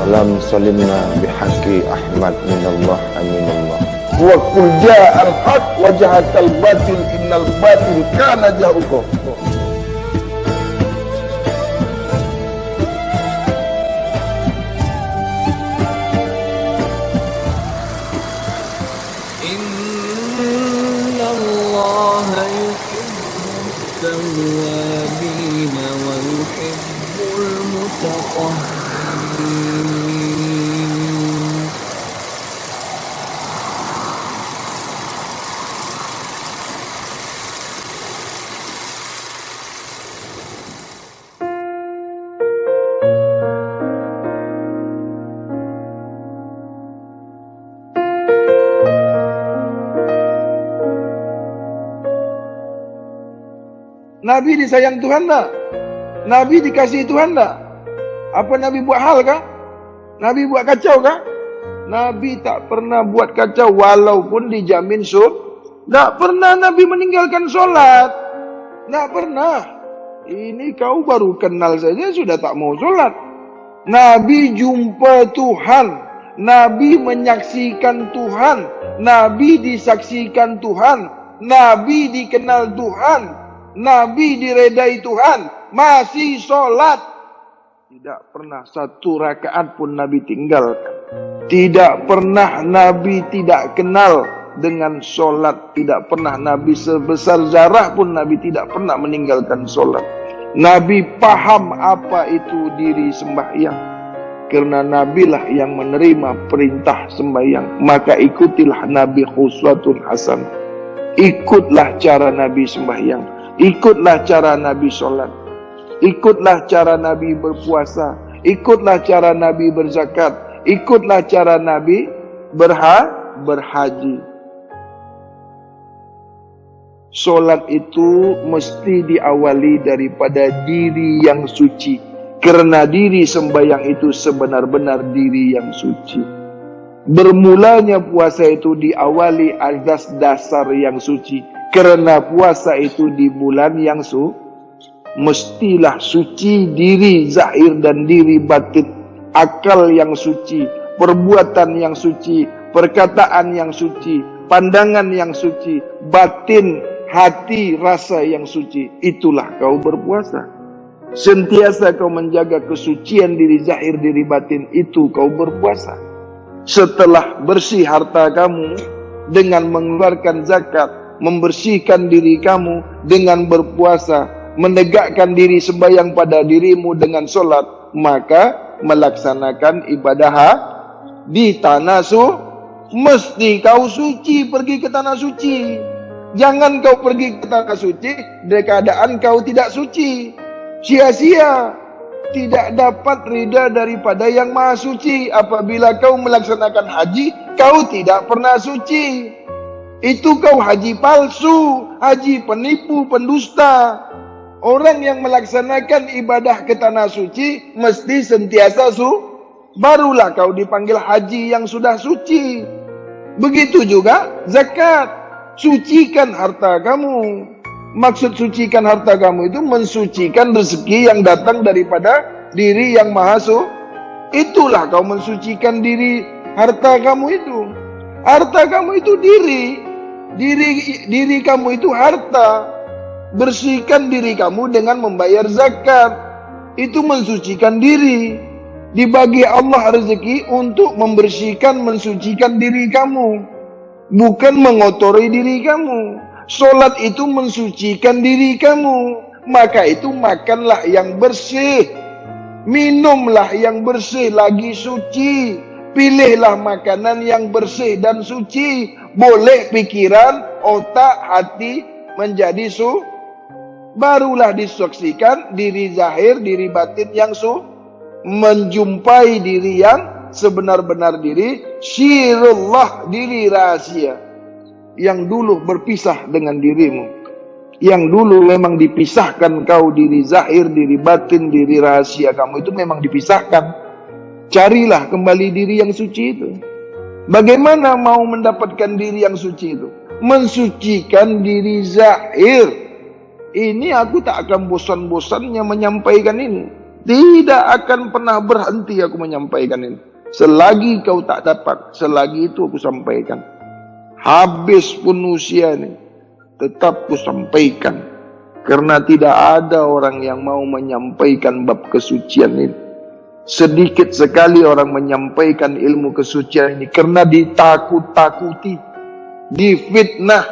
Salam salimna bihaqi Ahmad minallah aminallah. Wa qul ja'al haq wa jahaqal batil innal batil kana zahuqa. Innallaha yuhibbut tawwabina wa yuhibbul mutatahhirin. Nabi disayang Tuhan tak? Nabi dikasihi Tuhan tak? Apa Nabi buat hal kah? Nabi buat kacau kah? Nabi tak pernah buat kacau walaupun dijamin tak pernah Nabi meninggalkan solat. Tak pernah. Ini kau baru kenal saja sudah tak mau solat. Nabi jumpa Tuhan. Nabi menyaksikan Tuhan. Nabi disaksikan Tuhan. Nabi dikenal Tuhan. Nabi diredai Tuhan, masih sholat. Tidak pernah satu rakaat pun Nabi tinggalkan. Tidak pernah Nabi tidak kenal dengan sholat. Tidak pernah Nabi sebesar zarah pun Nabi tidak pernah meninggalkan sholat. Nabi paham apa itu diri sembahyang. Karena Nabi lah yang menerima perintah sembahyang. Maka ikutilah Nabi khuswatun hasanah. Ikutlah cara Nabi sembahyang. Ikutlah cara Nabi sholat. Ikutlah cara Nabi berpuasa. Ikutlah cara Nabi berzakat. Ikutlah cara Nabi berhaji. Sholat itu mesti diawali daripada diri yang suci. Karena diri sembahyang itu sebenar-benar diri yang suci. Bermulanya puasa itu diawali azas dasar yang suci. Kerana puasa itu di bulan yang mestilah suci diri zahir dan diri batin, akal yang suci, perbuatan yang suci, perkataan yang suci, pandangan yang suci, batin, hati, rasa yang suci. Itulah kau berpuasa. Sentiasa kau menjaga kesucian diri zahir, diri batin, itu kau berpuasa. Setelah bersih harta kamu dengan mengeluarkan zakat, membersihkan diri kamu dengan berpuasa, menegakkan diri sembahyang pada dirimu dengan solat, maka melaksanakan ibadah di tanah mesti kau suci, pergi ke tanah suci. Jangan kau pergi ke tanah suci dengan keadaan kau tidak suci. Sia-sia, tidak dapat ridha daripada yang maha suci. Apabila kau melaksanakan haji, kau tidak pernah suci. Itu kau haji palsu, haji penipu, pendusta. Orang yang melaksanakan ibadah ke tanah suci mesti sentiasa barulah kau dipanggil haji yang sudah suci. Begitu juga zakat. Sucikan harta kamu. Maksud sucikan harta kamu itu mensucikan rezeki yang datang daripada diri yang maha suci. Itulah kau mensucikan diri harta kamu itu. Harta kamu itu diri. Diri kamu itu harta. Bersihkan diri kamu dengan membayar zakat. Itu mensucikan diri. Dibagi Allah rezeki untuk membersihkan, mensucikan diri kamu, bukan mengotori diri kamu. Solat itu mensucikan diri kamu. Maka itu makanlah yang bersih, minumlah yang bersih lagi suci. Pilihlah makanan yang bersih dan suci. Boleh pikiran, otak, hati menjadi barulah disaksikan diri zahir, diri batin yang menjumpai diri yang sebenar-benar diri. Syirullah, diri rahasia yang dulu berpisah dengan dirimu, yang dulu memang dipisahkan kau, diri zahir, diri batin, diri rahasia kamu itu memang dipisahkan. Carilah kembali diri yang suci itu. Bagaimana mau mendapatkan diri yang suci itu? Mensucikan diri zahir. Ini aku tak akan bosan-bosannya menyampaikan ini. Tidak akan pernah berhenti aku menyampaikan ini. Selagi kau tak dapat, selagi itu aku sampaikan. Habis pun usia ini, tetap ku sampaikan. Karena tidak ada orang yang mau menyampaikan bab kesucian ini. Sedikit sekali orang menyampaikan ilmu kesucian ini karena ditakut-takuti, difitnah,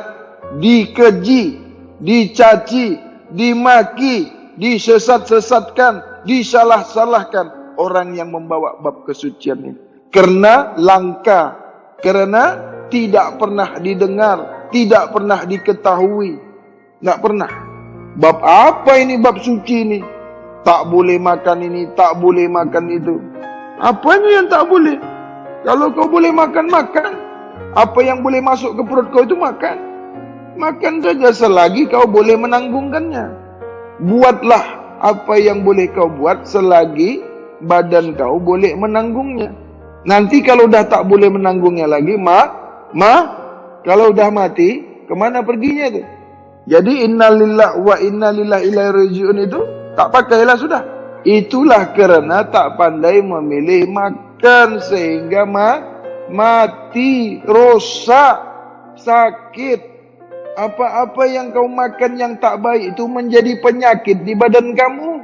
dikeji, dicaci, dimaki, disesat-sesatkan, disalah-salahkan orang yang membawa bab kesucian ini. Karena langka, karena tidak pernah didengar, tidak pernah diketahui, nggak pernah. Bab apa ini bab suci ini? Tak boleh makan ini, tak boleh makan itu. Apanya yang tak boleh? Kalau kau boleh makan, makan. Apa yang boleh masuk ke perut kau itu makan. Makan saja selagi kau boleh menanggungkannya. Buatlah apa yang boleh kau buat selagi badan kau boleh menanggungnya. Nanti kalau dah tak boleh menanggungnya lagi, kalau dah mati, kemana perginya itu? Jadi innalillah wa innalillahi ilaihi raji'un itu tak pakailah sudah. Itulah kerana tak pandai memilih makan sehingga mati, rosak, sakit. Apa-apa yang kau makan yang tak baik itu menjadi penyakit di badan kamu.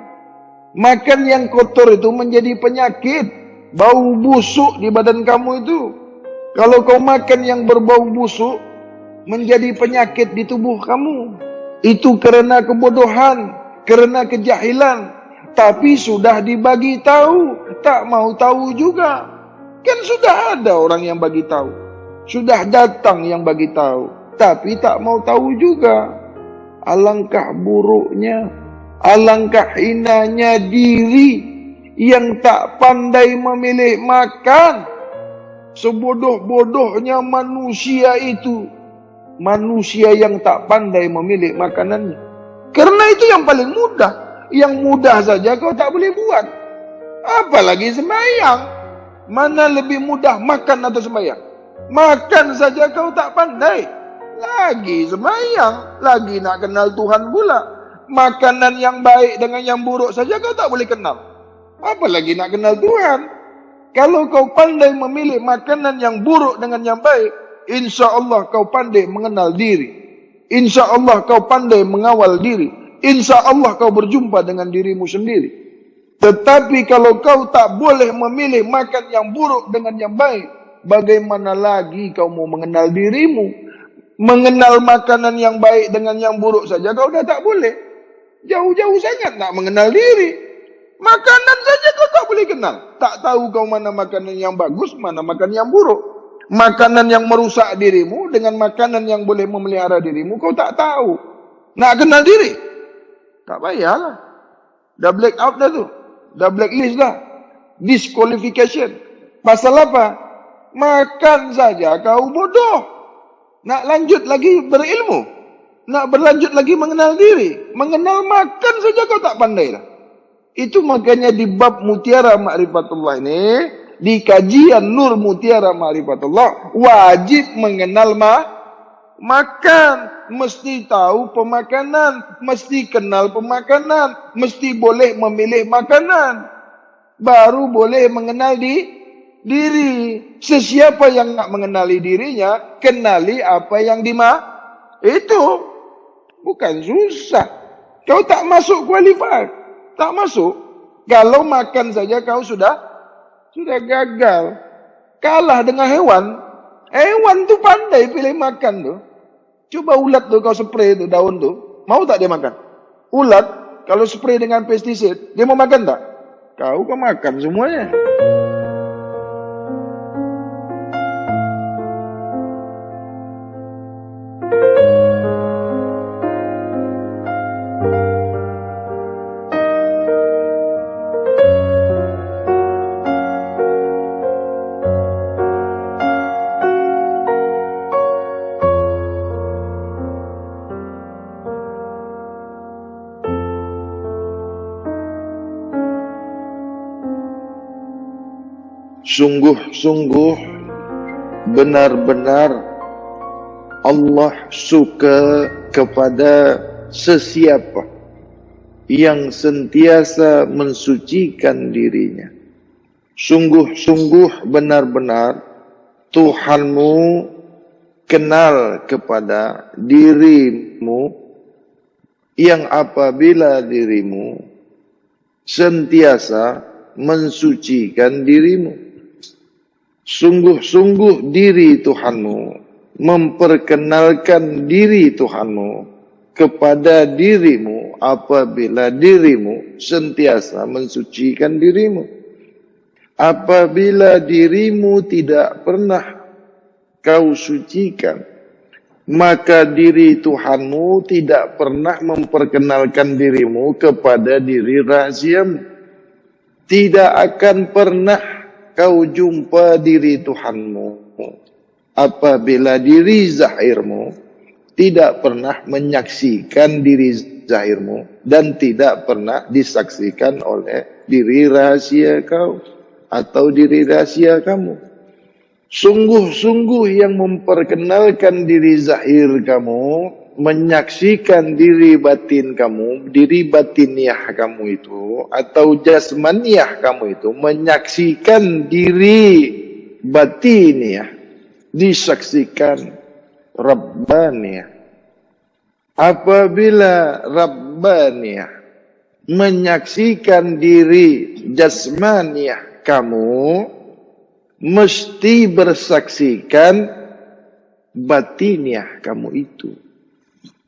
Makan yang kotor itu menjadi penyakit. Bau busuk di badan kamu itu. Kalau kau makan yang berbau busuk, menjadi penyakit di tubuh kamu. Itu kerana kebodohan, kerana kejahilan. Tapi sudah dibagi tahu, tak mau tahu juga. Kan sudah ada orang yang bagi tahu. Sudah datang yang bagi tahu, tapi tak mau tahu juga. Alangkah buruknya, alangkah hinanya diri yang tak pandai memilih makan. Sebodoh-bodohnya manusia itu, manusia yang tak pandai memilih makanannya. Karena itu yang paling mudah. Yang mudah saja kau tak boleh buat. Apalagi sembahyang. Mana lebih mudah, makan atau sembahyang? Makan saja kau tak pandai. Lagi sembahyang, lagi nak kenal Tuhan pula. Makanan yang baik dengan yang buruk saja kau tak boleh kenal. Apalagi nak kenal Tuhan. Kalau kau pandai memilih makanan yang buruk dengan yang baik, insya Allah kau pandai mengenal diri. Insya Allah kau pandai mengawal diri. Insya Allah kau berjumpa dengan dirimu sendiri. Tetapi kalau kau tak boleh memilih makan yang buruk dengan yang baik, bagaimana lagi kau mau mengenal dirimu? Mengenal makanan yang baik dengan yang buruk saja kau dah tak boleh. Jauh-jauh sangat nak mengenal diri. Makanan saja kau tak boleh kenal. Tak tahu kau mana makanan yang bagus, mana makanan yang buruk. Makanan yang merusak dirimu dengan makanan yang boleh memelihara dirimu, kau tak tahu. Nak kenal diri? Tak payahlah. Dah black out dah tu. Dah blacklist dah. Disqualification. Pasal apa? Makan saja kau bodoh. Nak lanjut lagi berilmu. Nak berlanjut lagi mengenal diri. Mengenal makan saja kau tak pandai dah. Itu makanya di bab Mutiara Ma'rifatullah ini, di kajian Nur Mutiara Ma'rifatullah, wajib mengenal makan. Mesti tahu pemakanan, mesti kenal pemakanan, mesti boleh memilih makanan. Baru boleh mengenal diri. Sesiapa yang nak mengenali dirinya, kenali apa yang itu. Bukan susah. Kau tak masuk qualified. Tak masuk. Kalau makan saja kau sudah gagal. Kalah dengan hewan. Hewan tu pandai pilih makan tu. Coba ulat tu kau spray tu daun tu. Mau tak dia makan? Ulat kalau spray dengan pestisida, dia mau makan tak? Kau makan semuanya. Sungguh-sungguh benar-benar Allah suka kepada sesiapa yang sentiasa mensucikan dirinya. Sungguh-sungguh benar-benar Tuhanmu kenal kepada dirimu yang apabila dirimu sentiasa mensucikan dirimu. Sungguh-sungguh diri Tuhanmu memperkenalkan diri Tuhanmu kepada dirimu apabila dirimu sentiasa mensucikan dirimu. Apabila dirimu tidak pernah kau sucikan, maka diri Tuhanmu tidak pernah memperkenalkan dirimu kepada diri rahasiamu. Tidak akan pernah kau jumpa diri Tuhanmu apabila diri zahirmu tidak pernah menyaksikan diri zahirmu dan tidak pernah disaksikan oleh diri rahasia kau atau diri rahasia kamu. Sungguh-sungguh yang memperkenalkan diri zahir kamu, menyaksikan diri batin kamu, diri batiniah kamu itu, atau jasmaniah kamu itu, menyaksikan diri batiniah, disaksikan Rabbaniyah. Apabila Rabbaniyah menyaksikan diri jasmaniah kamu, mesti bersaksikan batiniah kamu itu.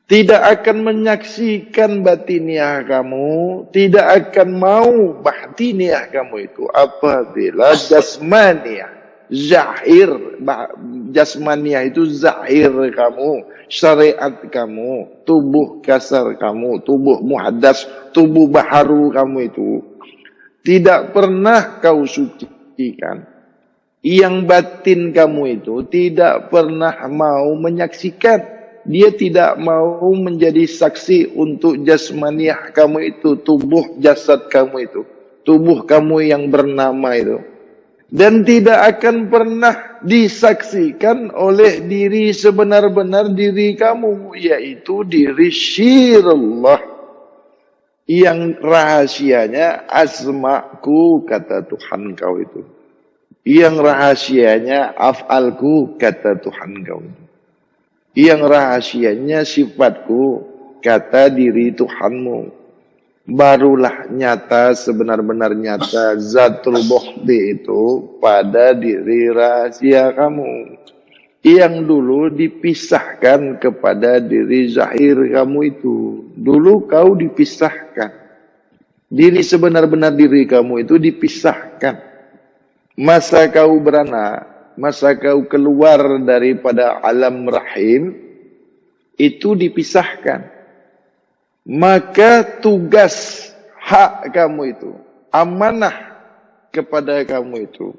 Tidak akan menyaksikan batiniah kamu, tidak akan mau batiniah kamu itu apabila jasmaniah, zahir, jasmaniah itu zahir kamu, syariat kamu, tubuh kasar kamu, tubuh muhaddas, tubuh baharu kamu itu tidak pernah kau sucikan. Yang batin kamu itu tidak pernah mau menyaksikan. Dia tidak mau menjadi saksi untuk jasmaniah kamu itu, tubuh jasad kamu itu, tubuh kamu yang bernama itu. Dan tidak akan pernah disaksikan oleh diri sebenar-benar diri kamu, yaitu diri syirullah. Yang rahasianya asmaku, kata Tuhan kau itu. Yang rahasianya af'alku, kata Tuhan kau itu. Yang rahasianya sifatku, kata diri Tuhanmu. Barulah nyata, sebenar-benar nyata zatul bukhdi itu pada diri rahasia kamu. Yang dulu dipisahkan kepada diri zahir kamu itu. Dulu kau dipisahkan. Diri sebenar-benar diri kamu itu dipisahkan. Masa kau beranak, masa kau keluar daripada alam rahim, itu dipisahkan. Maka tugas hak kamu itu, amanah kepada kamu itu,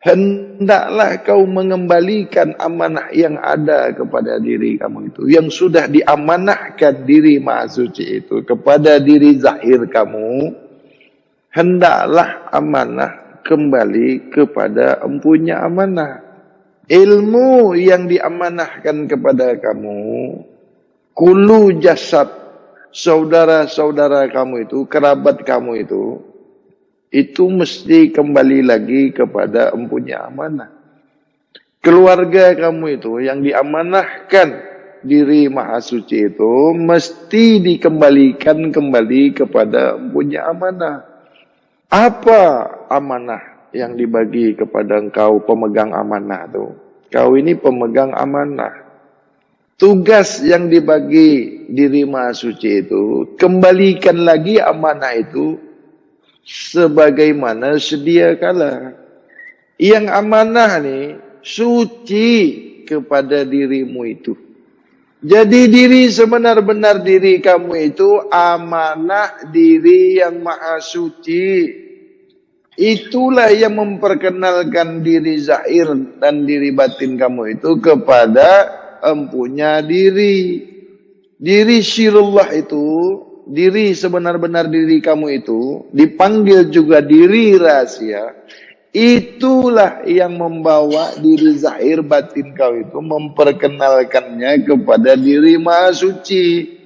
hendaklah kau mengembalikan amanah yang ada kepada diri kamu itu, yang sudah diamanahkan diri Maha Suci itu kepada diri zahir kamu. Hendaklah amanah kembali kepada empunya amanah. Ilmu yang diamanahkan kepada kamu, kulu jasad, saudara-saudara kamu itu, kerabat kamu itu mesti kembali lagi kepada empunya amanah. Keluarga kamu itu yang diamanahkan diri Maha Suci itu mesti dikembalikan kembali kepada empunya amanah. Apa amanah yang dibagi kepada engkau pemegang amanah itu? Kau ini pemegang amanah. Tugas yang dibagi diri Maha Suci itu, kembalikan lagi amanah itu sebagaimana sedia kala. Yang amanah nih suci kepada dirimu itu. Jadi diri sebenar-benar diri kamu itu amanah diri yang Maha Suci. Itulah yang memperkenalkan diri zahir dan diri batin kamu itu kepada empunya diri. Diri syirullah itu, diri sebenar-benar diri kamu itu, dipanggil juga diri rahasia. Itulah yang membawa diri zahir batin kau itu memperkenalkannya kepada diri Maha Suci.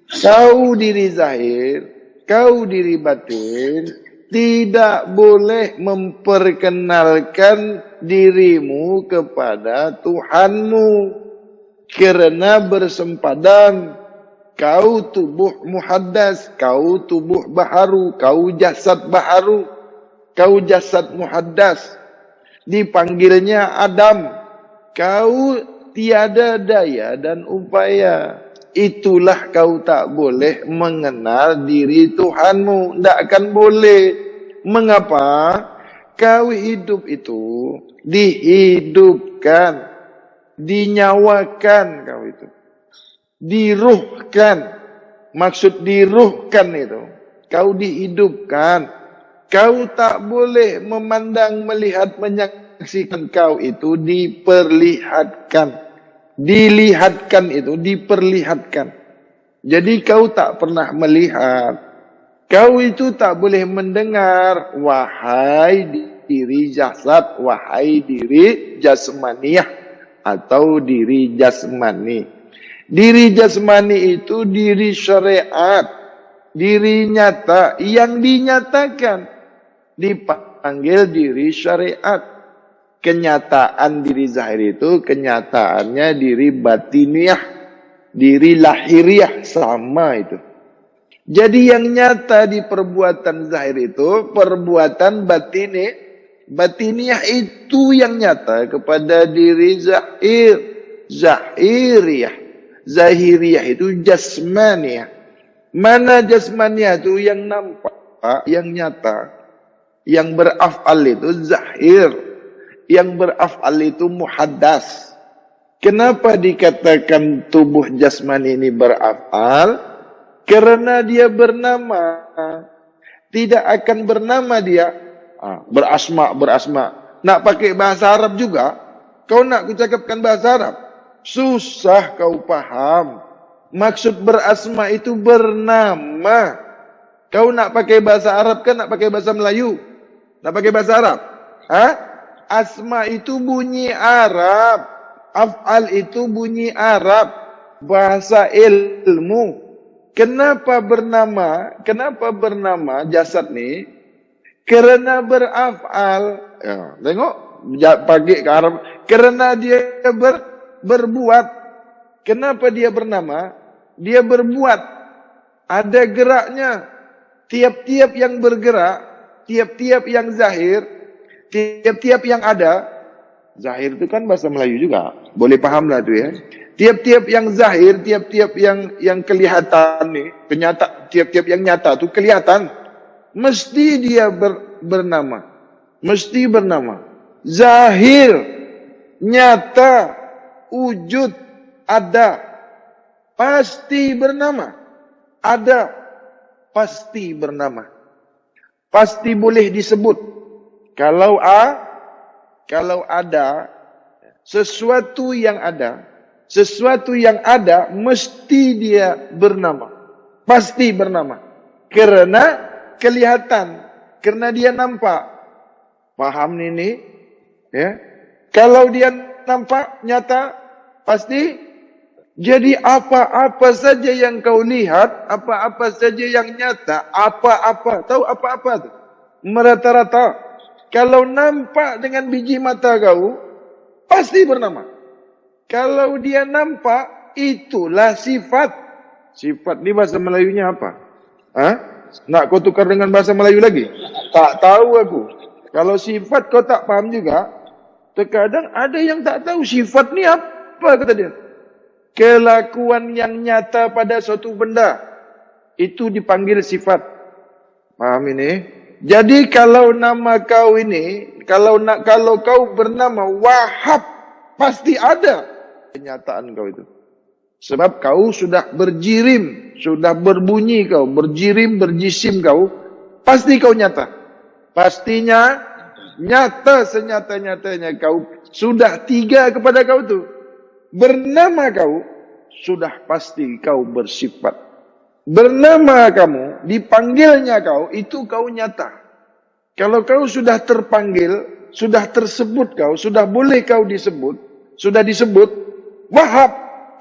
Kau diri zahir, kau diri batin, tidak boleh memperkenalkan dirimu kepada Tuhanmu. Kerana bersempadan, kau tubuh muhaddas, kau tubuh baharu, kau jasad baharu, kau jasad muhaddas. Dipanggilnya Adam, kau tiada daya dan upaya. Itulah kau tak boleh mengenal diri Tuhanmu. Tak akan boleh. Mengapa? Kau hidup itu dihidupkan, dinyawakan kau itu. Diruhkan. Maksud diruhkan itu. Kau dihidupkan. Kau tak boleh memandang, melihat, menyaksikan kau itu diperlihatkan. Dilihatkan itu, diperlihatkan. Jadi kau tak pernah melihat. Kau itu tak boleh mendengar. Wahai diri jasad, wahai diri jasmaniah atau diri jasmani. Diri jasmani itu diri syariat, diri nyata yang dinyatakan. Dipanggil diri syariat. Kenyataan diri zahir itu kenyataannya diri batiniah, diri lahiriah, sama itu. Jadi yang nyata di perbuatan zahir itu perbuatan batiniah itu yang nyata kepada diri zahir, zahiriah. Zahiriah itu jasmaniah. Mana jasmaniah itu yang nampak, yang nyata. Yang beraf'al itu zahir. Yang beraf'al itu muhaddas. Kenapa dikatakan tubuh jasmani ini beraf'al? Kerana dia bernama. Tidak akan bernama dia. Berasma. Nak pakai bahasa Arab juga. Kau nak kucakapkan bahasa Arab? Susah kau faham. Maksud berasma itu bernama. Kau nak pakai bahasa Arab kan nak pakai bahasa Melayu? Nak pakai bahasa Arab? Asma itu bunyi Arab. Af'al itu bunyi Arab. Bahasa ilmu. Kenapa bernama? Kenapa bernama jasad ni? Kerana beraf'al. Ya, tengok. Pakai ke Arab. Kerana dia berbuat. Kenapa dia bernama? Dia berbuat. Ada geraknya. Tiap-tiap yang bergerak. Tiap-tiap yang zahir. Tiap-tiap yang ada, zahir itu kan bahasa Melayu juga, boleh paham lah tu ya. Tiap-tiap yang zahir, tiap-tiap yang kelihatan ni, tiap-tiap yang nyata tu kelihatan, mesti dia bernama, mesti bernama. Zahir, nyata, wujud, ada, pasti bernama. Ada, pasti bernama. Pasti boleh disebut. Kalau ada sesuatu yang ada mesti dia bernama. Pasti bernama. Kerana kelihatan, kerana dia nampak. Faham ni? Ya. Kalau dia nampak nyata, pasti. Jadi apa-apa saja yang kau lihat, apa-apa saja yang nyata, apa-apa, tahu apa-apa tu? Merata-rata. Kalau nampak dengan biji mata kau, pasti bernama. Kalau dia nampak, itulah sifat. Sifat ni bahasa Melayunya apa? Nak kau tukar dengan bahasa Melayu lagi? Tak tahu aku. Kalau sifat kau tak faham juga, terkadang ada yang tak tahu sifat ni apa kata dia. Kelakuan yang nyata pada suatu benda, itu dipanggil sifat. Faham ini? Jadi kalau nama kau ini, kalau kau bernama Wahab, pasti ada kenyataan kau itu. Sebab kau sudah berjirim, sudah berbunyi kau, berjirim, berjisim kau, pasti kau nyata. Pastinya nyata senyata-nyatanya kau sudah tiga kepada kau tu. Bernama kau, sudah pasti kau bersifat. Bernama kamu, dipanggilnya kau, itu kau nyata. Kalau kau sudah terpanggil, sudah tersebut kau, sudah boleh kau disebut, sudah disebut, Wahab,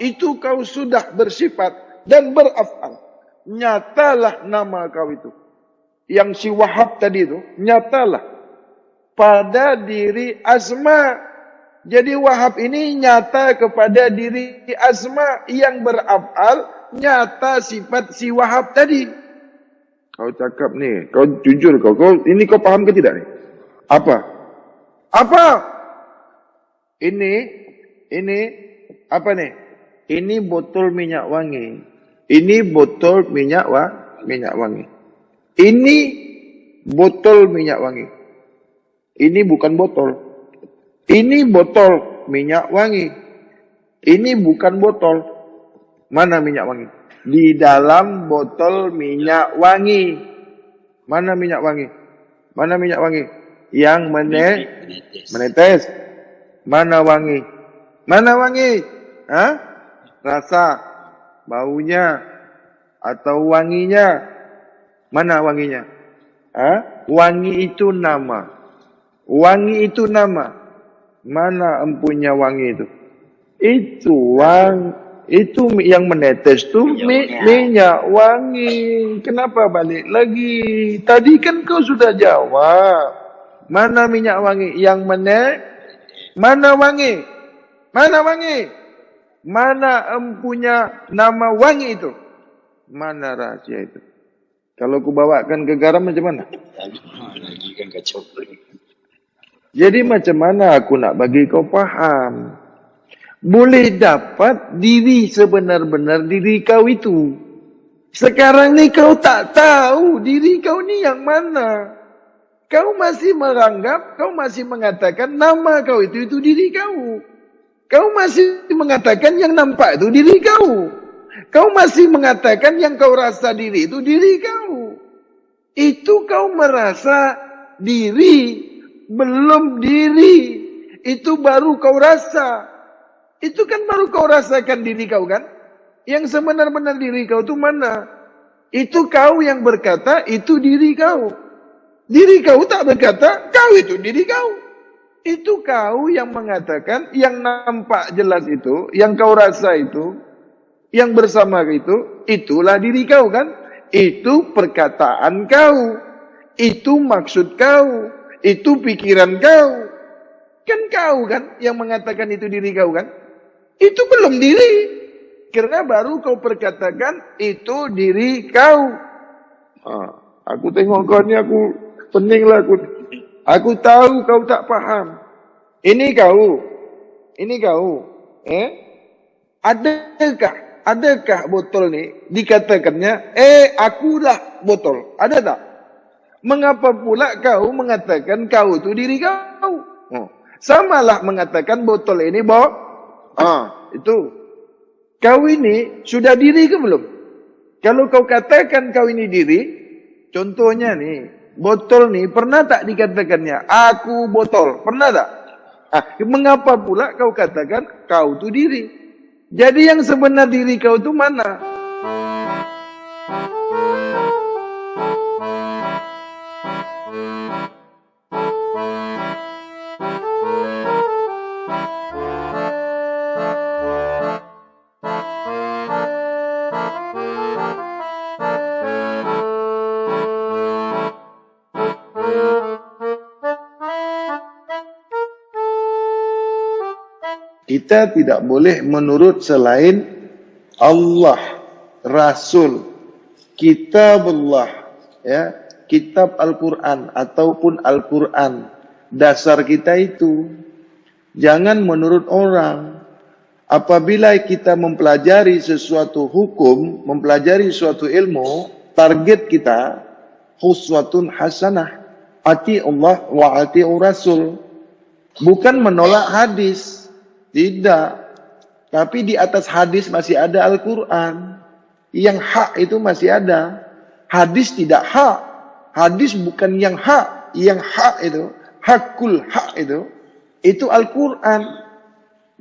itu kau sudah bersifat. dan beraf'al. Nyatalah nama kau itu. Yang si Wahab tadi itu, nyatalah pada diri Asma. Jadi Wahab ini nyata kepada diri Asma yang beraf'al, nyata sifat si Wahab tadi. Kau cakap nih, kau jujur kau ini kau paham ke tidak nih? Apa? Ini apa nih? Ini botol minyak wangi. Ini botol minyak wangi. Ini botol minyak wangi. Ini bukan botol. Ini botol minyak wangi. Ini bukan botol. Mana minyak wangi? Di dalam botol minyak wangi. Mana minyak wangi? Mana minyak wangi? Yang menetes. Mana wangi? Mana wangi? Hah? Rasa, baunya, atau wanginya? Mana wanginya? Hah? Wangi itu nama. Wangi itu nama. Mana empunya wangi itu? Itu yang menetes tuh minyak wangi. Kenapa balik lagi? Tadi kan kau sudah jawab. Mana minyak wangi? Yang mana wangi? Mana wangi? Mana empunya nama wangi itu? Mana rahasia itu? Kalau ku bawakan ke garam macam mana? Lagi kan kacau. Jadi macam mana aku nak bagi kau faham? Boleh dapat diri sebenar-benar diri kau itu. Sekarang ni kau tak tahu diri kau ni yang mana. Kau masih menganggap, kau masih mengatakan nama kau itu diri kau. Kau masih mengatakan yang nampak itu diri kau. Kau masih mengatakan yang kau rasa diri itu diri kau. Itu kau merasa diri, belum diri. Itu baru kau rasa. Itu kan baru kau rasakan diri kau kan? Yang sebenar-benar diri kau itu mana? Itu kau yang berkata itu diri kau. Diri kau tak berkata kau itu diri kau. Itu kau yang mengatakan yang nampak jelas itu, yang kau rasa itu, yang bersama itu, itulah diri kau kan? Itu perkataan kau. Itu maksud kau. Itu pikiran kau. Kan kau kan yang mengatakan itu diri kau kan? Itu belum diri. Karena baru kau perkatakan itu diri kau. Aku tengok kau ni, aku peninglah aku. Aku tahu kau tak faham. Ini kau. Ini kau. Adakah botol ni dikatakannya, akulah botol. Ada tak? Mengapa pula kau mengatakan kau itu diri kau? Samalah mengatakan botol ini itu. Kau ini sudah diri ke belum? Kalau kau katakan kau ini diri, contohnya nih, botol nih pernah tak dikatakannya aku botol? Pernah tak? Mengapa pula kau katakan kau itu diri? Jadi yang sebenar diri kau itu mana? Kita tidak boleh menurut selain Allah, Rasul, Kitabullah, ya, Kitab Al-Quran ataupun Al-Quran. Dasar kita itu jangan menurut orang. Apabila kita mempelajari sesuatu hukum, mempelajari suatu ilmu, target kita huswatun hasanah, ati Allah wa ati Rasul. Bukan menolak hadis. Tidak. Tapi di atas hadis masih ada Al-Quran. Yang hak itu masih ada. Hadis tidak hak. Hadis bukan yang hak. Yang hak itu, hakul hak itu Al-Quran.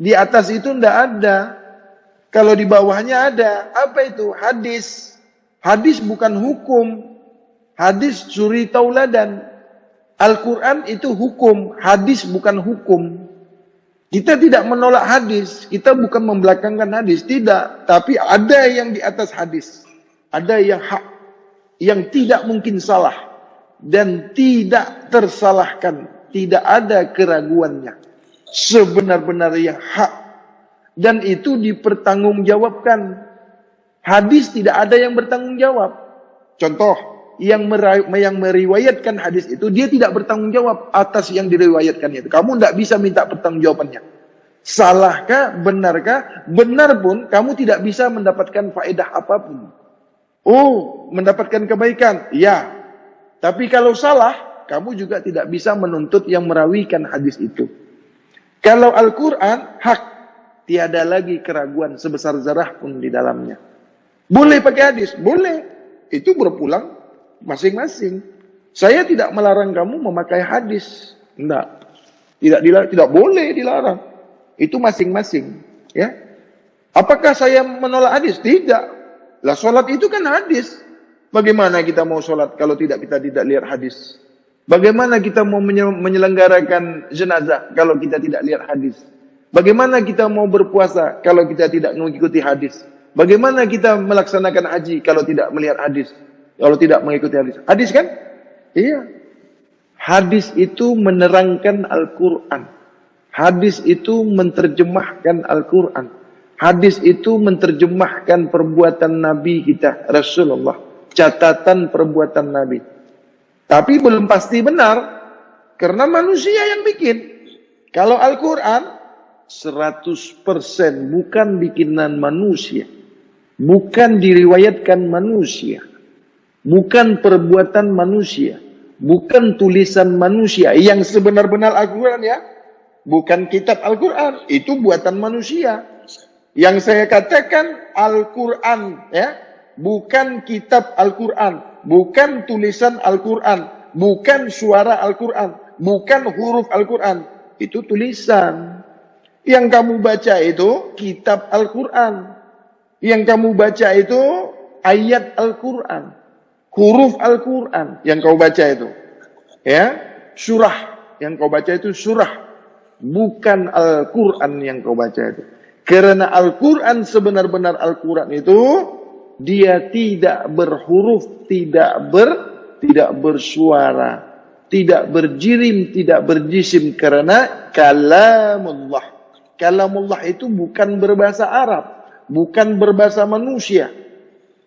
Di atas itu tidak ada. Kalau di bawahnya ada. Apa itu? Hadis. Hadis bukan hukum. Hadis suri tauladan. Al-Quran itu hukum. Hadis bukan hukum. Kita tidak menolak hadis, kita bukan membelakangkan hadis, tidak. Tapi ada yang di atas hadis, ada yang hak, yang tidak mungkin salah, dan tidak tersalahkan, tidak ada keraguannya. Sebenar-benar yang hak, dan itu dipertanggungjawabkan. Hadis tidak ada yang bertanggung jawab. Contoh, yang meriwayatkan hadis itu, dia tidak bertanggung jawab atas yang diriwayatkannya itu. Kamu tidak bisa minta pertanggungjawabannya. Salahkah, benarkah? Benar pun, kamu tidak bisa mendapatkan faedah apapun. Oh, mendapatkan kebaikan, ya. Tapi kalau salah, kamu juga tidak bisa menuntut yang merawikan hadis itu. Kalau Al-Quran, hak. Tiada lagi keraguan sebesar zarah pun di dalamnya. Boleh pakai hadis? Boleh. Itu berpulang masing-masing. Saya tidak melarang kamu memakai hadis. Tidak boleh dilarang. Itu masing-masing. Ya. Apakah saya menolak hadis? Tidak. Lah sholat itu kan hadis. Bagaimana kita mau sholat kalau kita tidak lihat hadis? Bagaimana kita mau menyelenggarakan jenazah kalau kita tidak lihat hadis? Bagaimana kita mau berpuasa kalau kita tidak mengikuti hadis? Bagaimana kita melaksanakan haji kalau tidak melihat hadis? Kalau tidak mengikuti hadis? Hadis kan? Iya. Hadis itu menerangkan Al-Quran. Hadis itu menterjemahkan Al-Quran. Hadis itu menterjemahkan perbuatan Nabi kita, Rasulullah. Catatan perbuatan Nabi. Tapi belum pasti benar. Karena manusia yang bikin. Kalau Al-Quran, 100% bukan bikinan manusia. Bukan diriwayatkan manusia. Bukan perbuatan manusia. Bukan tulisan manusia. Yang sebenar-benar Al-Quran ya. Bukan kitab Al-Quran. Itu buatan manusia. Yang saya katakan Al-Quran ya. Bukan kitab Al-Quran. Bukan tulisan Al-Quran. Bukan suara Al-Quran. Bukan huruf Al-Quran. Itu tulisan. Yang kamu baca itu kitab Al-Quran. Yang kamu baca itu ayat Al-Quran. Huruf Al-Quran yang kau baca itu. Ya, surah yang kau baca itu surah. Bukan Al-Quran yang kau baca itu. Karena Al-Quran sebenar-benar Al-Quran itu dia tidak berhuruf, tidak bersuara, tidak berjirim, tidak berjisim karena kalamullah. Kalamullah itu bukan berbahasa Arab, bukan berbahasa manusia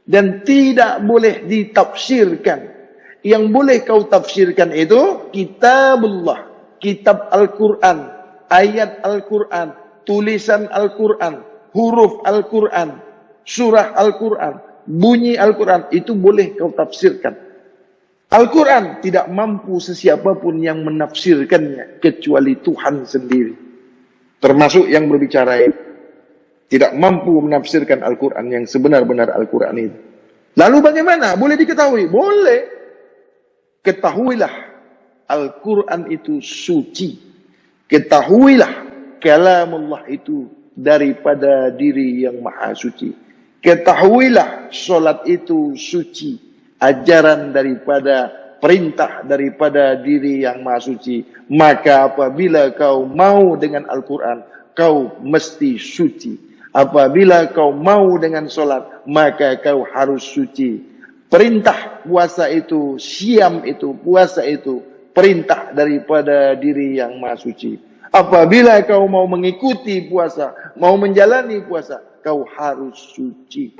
dan tidak boleh ditafsirkan. Yang boleh kau tafsirkan itu kitabullah, kitab Al-Quran, ayat Al-Quran, tulisan Al-Quran, huruf Al-Quran, surah Al-Quran, bunyi Al-Quran, itu boleh kau tafsirkan. Al-Quran tidak mampu sesiapapun yang menafsirkannya kecuali Tuhan sendiri. Termasuk yang berbicara itu. Tidak mampu menafsirkan Al-Quran yang sebenar-benar Al-Quran itu. Lalu bagaimana? Boleh diketahui? Boleh. Ketahuilah Al-Quran itu suci. Ketahuilah kalamullah itu daripada diri yang maha suci. Ketahuilah solat itu suci. Ajaran daripada perintah daripada diri yang maha suci. Maka apabila kau mau dengan Al-Quran, kau mesti suci. Apabila kau mau dengan solat, maka kau harus suci. Perintah puasa itu, siam itu, puasa itu, perintah daripada diri yang maha suci. Apabila kau mau mengikuti puasa, mau menjalani puasa, kau harus suci.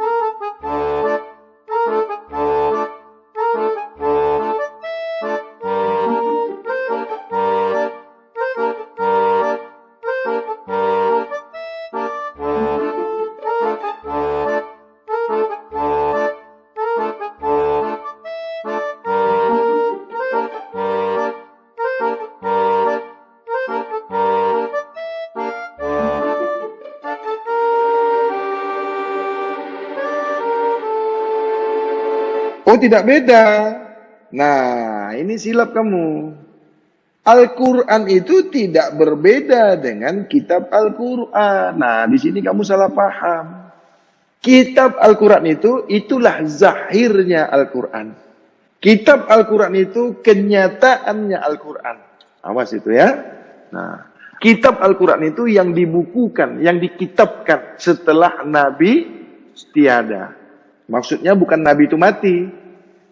Oh, tidak beda. Nah, ini silap kamu. Al-Quran itu tidak berbeda dengan kitab Al-Quran. Nah, di sini kamu salah paham. Kitab Al-Quran itu, itulah zahirnya Al-Quran. Kitab Al-Quran itu kenyataannya Al-Quran. Awas itu ya. Nah, Kitab Al-Quran itu yang dibukukan, yang dikitabkan setelah Nabi tiada. Maksudnya bukan Nabi itu mati.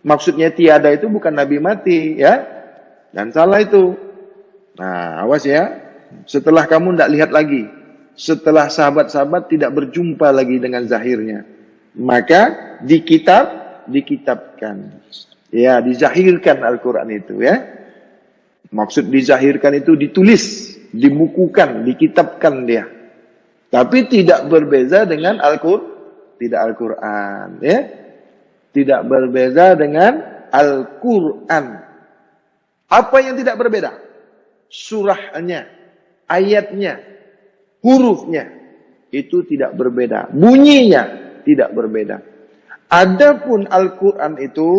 Maksudnya tiada itu bukan Nabi mati, ya. Dan salah itu. Nah, awas ya. Setelah kamu tidak lihat lagi. Setelah sahabat-sahabat tidak berjumpa lagi dengan zahirnya. Maka dikitabkan. Ya, dizahirkan Al-Quran itu, ya. Maksud dizahirkan itu ditulis, dibukukan, dikitabkan dia. Tapi tidak berbeza dengan Al-Quran, ya. Tidak berbeza dengan Al-Quran. Apa yang tidak berbeda? Surahnya, ayatnya, hurufnya itu tidak berbeda. Bunyinya tidak berbeda. Adapun Al-Quran itu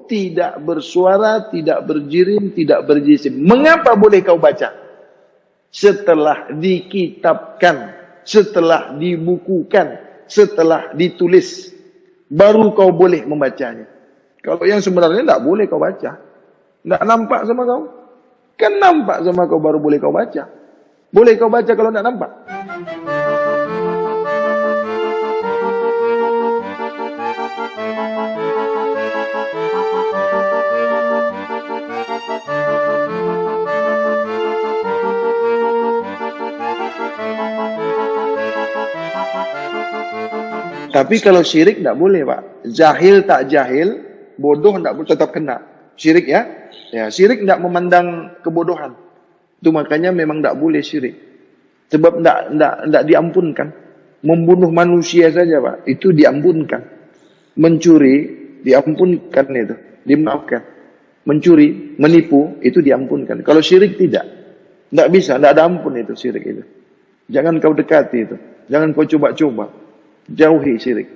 tidak bersuara, tidak berjirim, tidak berjisim. Mengapa boleh kau baca? Setelah dikitabkan, setelah dibukukan, setelah ditulis, baru kau boleh membacanya. Kalau yang sebenarnya tidak boleh kau baca. Tidak nampak sama kau. Kan nampak sama kau baru boleh kau baca. Boleh kau baca kalau tidak nampak? Tapi kalau syirik tidak boleh, Pak. Jahil tak jahil, bodoh tidak boleh, tetap kena. Syirik ya. Ya, syirik tidak memandang kebodohan. Itu makanya memang tidak boleh syirik. Sebab tidak diampunkan. Membunuh manusia saja, Pak, itu diampunkan. Mencuri diampunkan itu, dimaafkan. Mencuri, menipu itu diampunkan. Kalau syirik tidak. Tidak bisa, tidak ada ampun itu syirik itu. Jangan kau dekati itu. Jangan kau coba-coba. Jauhi syirik.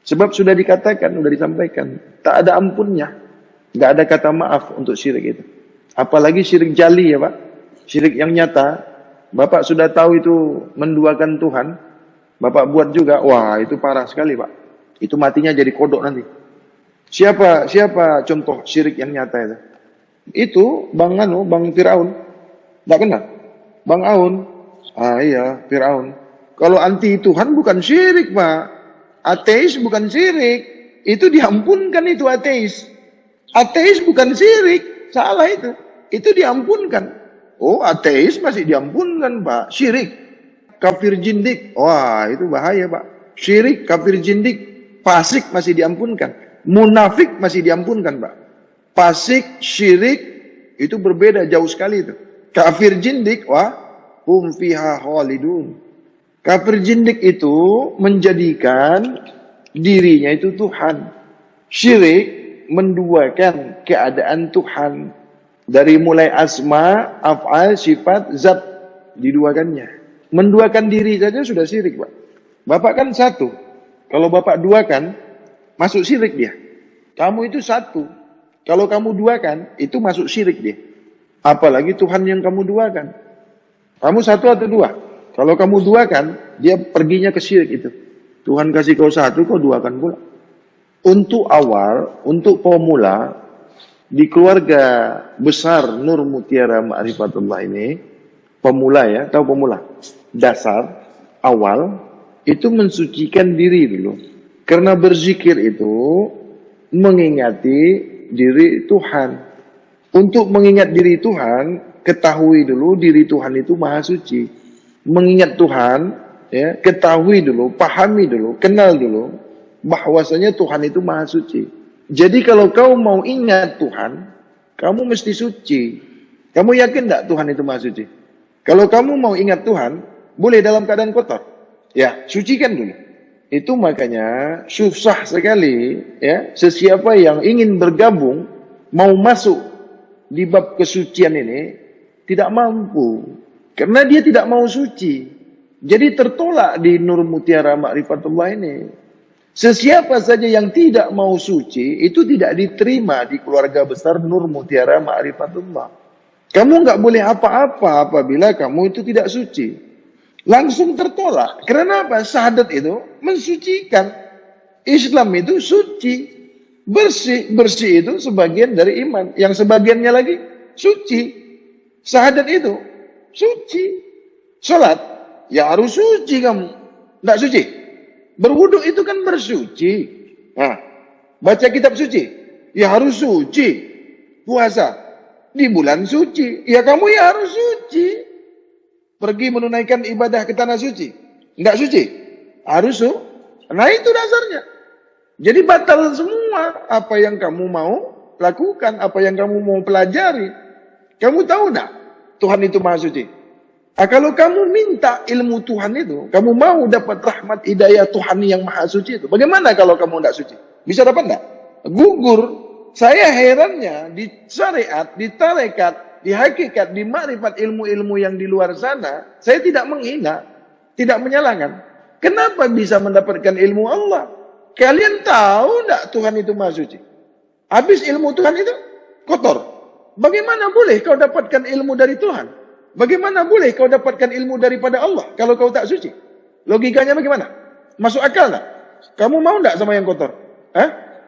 Sebab sudah dikatakan, sudah disampaikan, tak ada ampunnya. Tidak ada kata maaf untuk syirik itu. Apalagi syirik jali ya Pak. Syirik yang nyata. Bapak sudah tahu itu menduakan Tuhan. Bapak buat juga. Wah, itu parah sekali Pak. Itu matinya jadi kodok nanti. Siapa contoh syirik yang nyata itu? Itu Bang Firaun. Tak kenal? Bang Aun. Ah iya, Firaun. Kalau anti Tuhan bukan syirik, Pak. Ateis bukan syirik. Itu diampunkan itu ateis. Ateis bukan syirik. Salah itu. Itu diampunkan. Oh, ateis masih diampunkan, Pak. Syirik. Kafir jindik. Wah, itu bahaya, Pak. Syirik, kafir jindik. Fasik masih diampunkan. Munafik masih diampunkan, Pak. Fasik, syirik, itu berbeda jauh sekali itu. Kafir jindik, wah, hum fiha khalidun. Kafir jindik itu menjadikan dirinya itu Tuhan. Syirik menduakan keadaan Tuhan. Dari mulai asma, af'al, sifat, zat diduakannya. Menduakan diri saja sudah syirik, Pak. Bapak kan satu. Kalau Bapak duakan, masuk syirik dia. Kamu itu satu. Kalau kamu duakan, itu masuk syirik dia. Apalagi Tuhan yang kamu duakan. Kamu satu atau dua? Kalau kamu duakan, dia perginya ke syirik itu. Tuhan kasih kau satu, kau duakan pula. Untuk awal, untuk pemula, di keluarga besar Nur Mutiara Ma'rifatullah ini, pemula ya, tahu pemula? Dasar, awal, itu mensucikan diri dulu. Karena berzikir itu, mengingati diri Tuhan. Untuk mengingat diri Tuhan, ketahui dulu diri Tuhan itu maha suci. Mengingat Tuhan, ya, ketahui dulu, pahami dulu, kenal dulu bahwasanya Tuhan itu maha suci. Jadi kalau kau mau ingat Tuhan, kamu mesti suci. Kamu yakin tidak Tuhan itu maha suci? Kalau kamu mau ingat Tuhan, boleh dalam keadaan kotor. Ya, sucikan dulu. Itu makanya susah sekali ya, sesiapa yang ingin bergabung, mau masuk di bab kesucian ini, tidak mampu. Karena dia tidak mau suci. Jadi tertolak di Nur Mutiara Ma'rifatullah ini. Sesiapa saja yang tidak mau suci, itu tidak diterima di keluarga besar Nur Mutiara Ma'rifatullah. Kamu nggak boleh apa-apa apabila kamu itu tidak suci. Langsung tertolak. Karena apa? Syahadat itu mensucikan. Islam itu suci. Bersih. Bersih itu sebagian dari iman. Yang sebagiannya lagi suci. Syahadat itu suci. Salat, ya harus suci kamu. Tidak suci. Berwudu itu kan bersuci. Nah, baca kitab suci, ya harus suci. Puasa di bulan suci, ya kamu ya harus suci. Pergi menunaikan ibadah ke tanah suci, tidak suci, harus su. Nah itu dasarnya. Jadi batal semua apa yang kamu mau lakukan, apa yang kamu mau pelajari. Kamu tahu tidak Tuhan itu maha suci? Kalau kamu minta ilmu Tuhan itu, kamu mau dapat rahmat hidayah Tuhan yang maha suci itu, bagaimana kalau kamu tidak suci? Bisa dapat tidak? Gugur. Saya herannya di syariat, di tarekat, di hakikat, di makrifat ilmu-ilmu yang di luar sana, saya tidak menghina, tidak menyalahkan. Kenapa bisa mendapatkan ilmu Allah? Kalian tahu tidak Tuhan itu maha suci? Habis ilmu Tuhan itu kotor. Bagaimana boleh kau dapatkan ilmu dari Tuhan? Bagaimana boleh kau dapatkan ilmu daripada Allah kalau kau tak suci? Logikanya bagaimana? Masuk akal tak? Kamu mau tak sama yang kotor?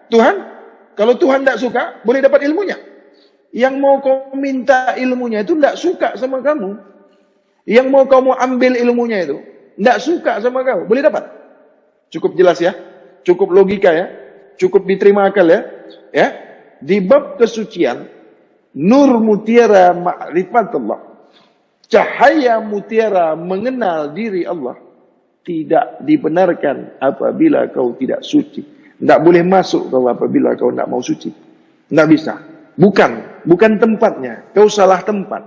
Tuhan? Kalau Tuhan tak suka, boleh dapat ilmunya. Yang mau kau minta ilmunya itu tak suka sama kamu. Yang mau kamu ambil ilmunya itu tak suka sama kamu. Boleh dapat? Cukup jelas ya? Cukup logika ya? Cukup diterima akal ya? Ya? Di bab kesucian, nur mutiara ma'rifatullah, cahaya mutiara mengenal diri Allah, tidak dibenarkan apabila kau tidak suci. Tidak boleh masuk kau apabila kau tidak mau suci. Tidak bisa. Bukan tempatnya. Kau salah tempat.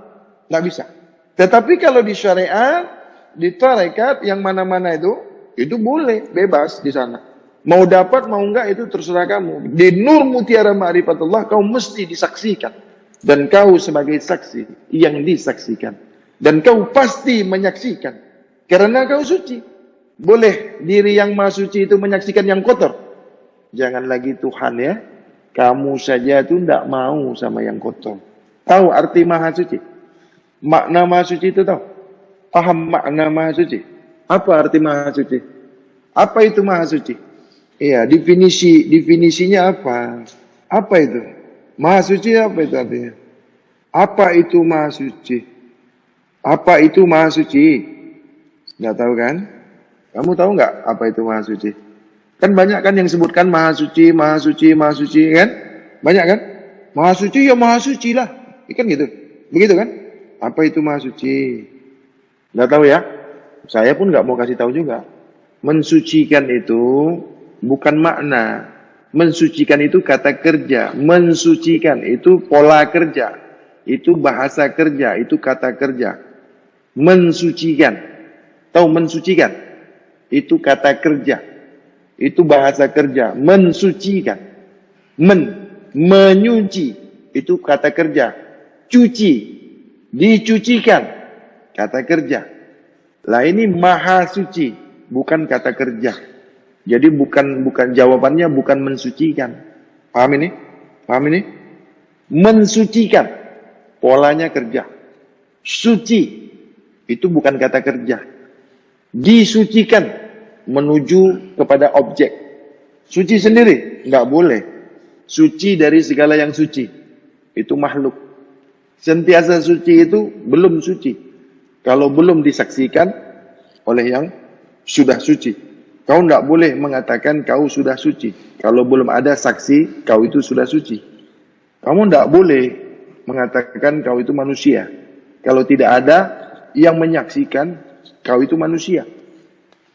Tidak bisa. Tetapi kalau di syariat, di tarekat, yang mana-mana itu boleh, bebas di sana. Mau dapat, mau enggak, itu terserah kamu. Di nur mutiara ma'rifatullah, kau mesti disaksikan. Dan kau sebagai saksi yang disaksikan. Dan kau pasti menyaksikan. Karena kau suci. Boleh diri yang maha suci itu menyaksikan yang kotor? Jangan lagi Tuhan ya. Kamu saja itu tidak mau sama yang kotor. Tahu arti maha suci? Makna maha suci itu tahu? Paham makna maha suci? Apa arti maha suci? Apa itu maha suci? Iya, definisinya apa? Apa itu? Maha suci apa itu artinya? Apa itu maha suci? Apa itu maha suci? Nggak tahu kan? Kamu tahu nggak apa itu maha suci? Kan banyak kan yang sebutkan maha suci, maha suci, maha suci kan? Banyak kan? Maha suci ya maha suci lah. Kan gitu. Begitu kan? Apa itu maha suci? Nggak tahu ya? Saya pun nggak mau kasih tahu juga. Mensucikan itu bukan makna. Mensucikan itu kata kerja. Mensucikan itu pola kerja. Itu bahasa kerja. Itu kata kerja. Mensucikan. Tahu mensucikan? Itu kata kerja. Itu bahasa kerja. Mensucikan. Menyuci. Itu kata kerja. Cuci. Dicucikan. Kata kerja. Lah ini maha suci. Bukan kata kerja. Jadi bukan jawabannya bukan mensucikan. Paham ini? Paham ini? Mensucikan. Polanya kerja. Suci. Itu bukan kata kerja. Disucikan. Menuju kepada objek. Suci sendiri? Enggak boleh. Suci dari segala yang suci. Itu makhluk. Sentiasa suci itu belum suci. Kalau belum disaksikan oleh yang sudah suci. Kau tidak boleh mengatakan kau sudah suci. Kalau belum ada saksi, kau itu sudah suci. Kamu tidak boleh mengatakan kau itu manusia. Kalau tidak ada yang menyaksikan, kau itu manusia.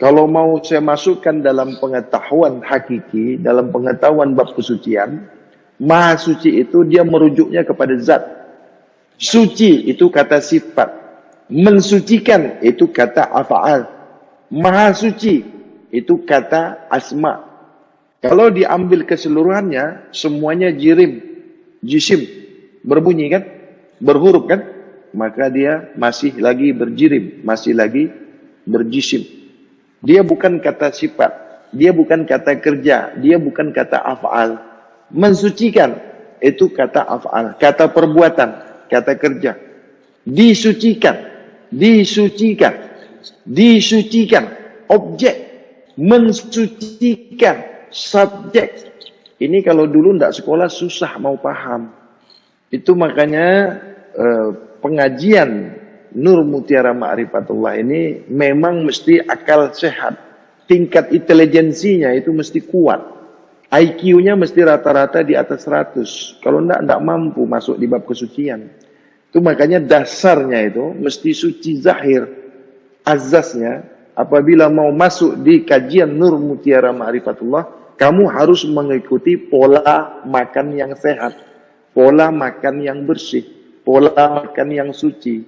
Kalau mau saya masukkan dalam pengetahuan hakiki, dalam pengetahuan bab kesucian, maha suci itu dia merujuknya kepada zat. Suci itu kata sifat. Mensucikan itu kata af'al. Maha suci itu kata asma. Kalau diambil keseluruhannya, semuanya jisim, berbunyi kan, berhuruf kan, maka dia masih lagi berjirim, masih lagi berjisim. Dia bukan kata sifat, dia bukan kata kerja, dia bukan kata af'al. Mensucikan itu kata af'al, kata perbuatan, kata kerja. Disucikan, objek. Mensucikan subjek. Ini kalau dulu tidak sekolah susah mau paham. Itu makanya pengajian Nur Mutiara Ma'rifatullah ini memang mesti akal sehat. Tingkat intelijensinya itu mesti kuat. IQ-nya mesti rata-rata di atas 100. Kalau enggak mampu masuk di bab kesucian. Itu makanya dasarnya itu mesti suci zahir. Azasnya, apabila mau masuk di kajian Nur Mutiara Ma'rifatullah, kamu harus mengikuti pola makan yang sehat, pola makan yang bersih, pola makan yang suci,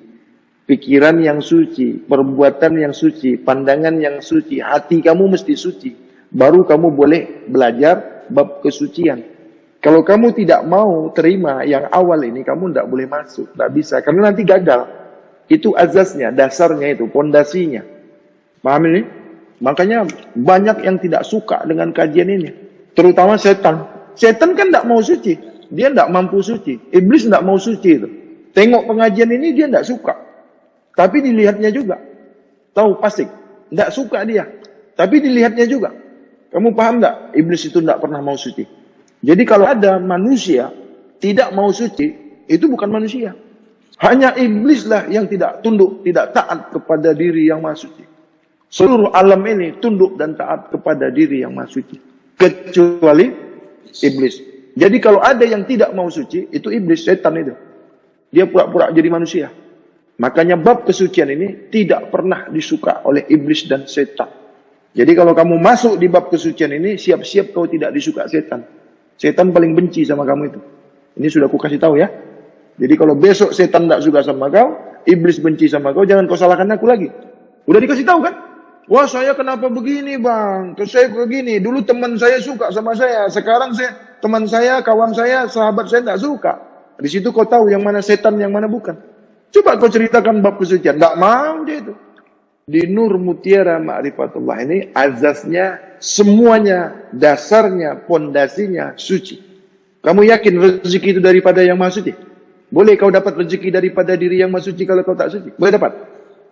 pikiran yang suci, perbuatan yang suci, pandangan yang suci, hati kamu mesti suci. Baru kamu boleh belajar bab kesucian. Kalau kamu tidak mau terima yang awal ini, kamu tidak boleh masuk, tidak bisa, karena nanti gagal. Itu azasnya, dasarnya itu, pondasinya. Paham ini? Makanya banyak yang tidak suka dengan kajian ini, terutama setan. Setan kan tidak mau suci, dia tidak mampu suci. Iblis tidak mau suci itu. Tengok pengajian ini dia tidak suka, tapi dilihatnya juga. Tahu fasik, tidak suka dia, tapi dilihatnya juga. Kamu paham tidak? Iblis itu tidak pernah mau suci. Jadi kalau ada manusia tidak mau suci, itu bukan manusia. Hanya iblislah yang tidak tunduk, tidak taat kepada diri yang maha suci. Seluruh alam ini tunduk dan taat kepada diri yang maha suci, kecuali iblis. Jadi kalau ada yang tidak mau suci, itu iblis, setan itu. Dia pura-pura jadi manusia. Makanya bab kesucian ini tidak pernah disuka oleh iblis dan setan. Jadi kalau kamu masuk di bab kesucian ini, siap-siap kau tidak disuka setan. Setan paling benci sama kamu itu. Ini sudah aku kasih tahu ya. Jadi kalau besok setan tidak suka sama kau, iblis benci sama kau, jangan kau salahkan aku lagi. Udah dikasih tahu kan? Wah, saya kenapa begini bang? Terus saya begini. Dulu teman saya suka sama saya. Sekarang teman saya, kawan saya, sahabat saya tidak suka. Di situ kau tahu yang mana setan, yang mana bukan. Coba kau ceritakan bab kesucian. Tidak mau dia itu. Di Nur Mutiara Ma'rifatullah ini azasnya semuanya, dasarnya, pondasinya suci. Kamu yakin rezeki itu daripada yang maha suci? Boleh kau dapat rezeki daripada diri yang maha suci kalau kau tak suci? Boleh dapat.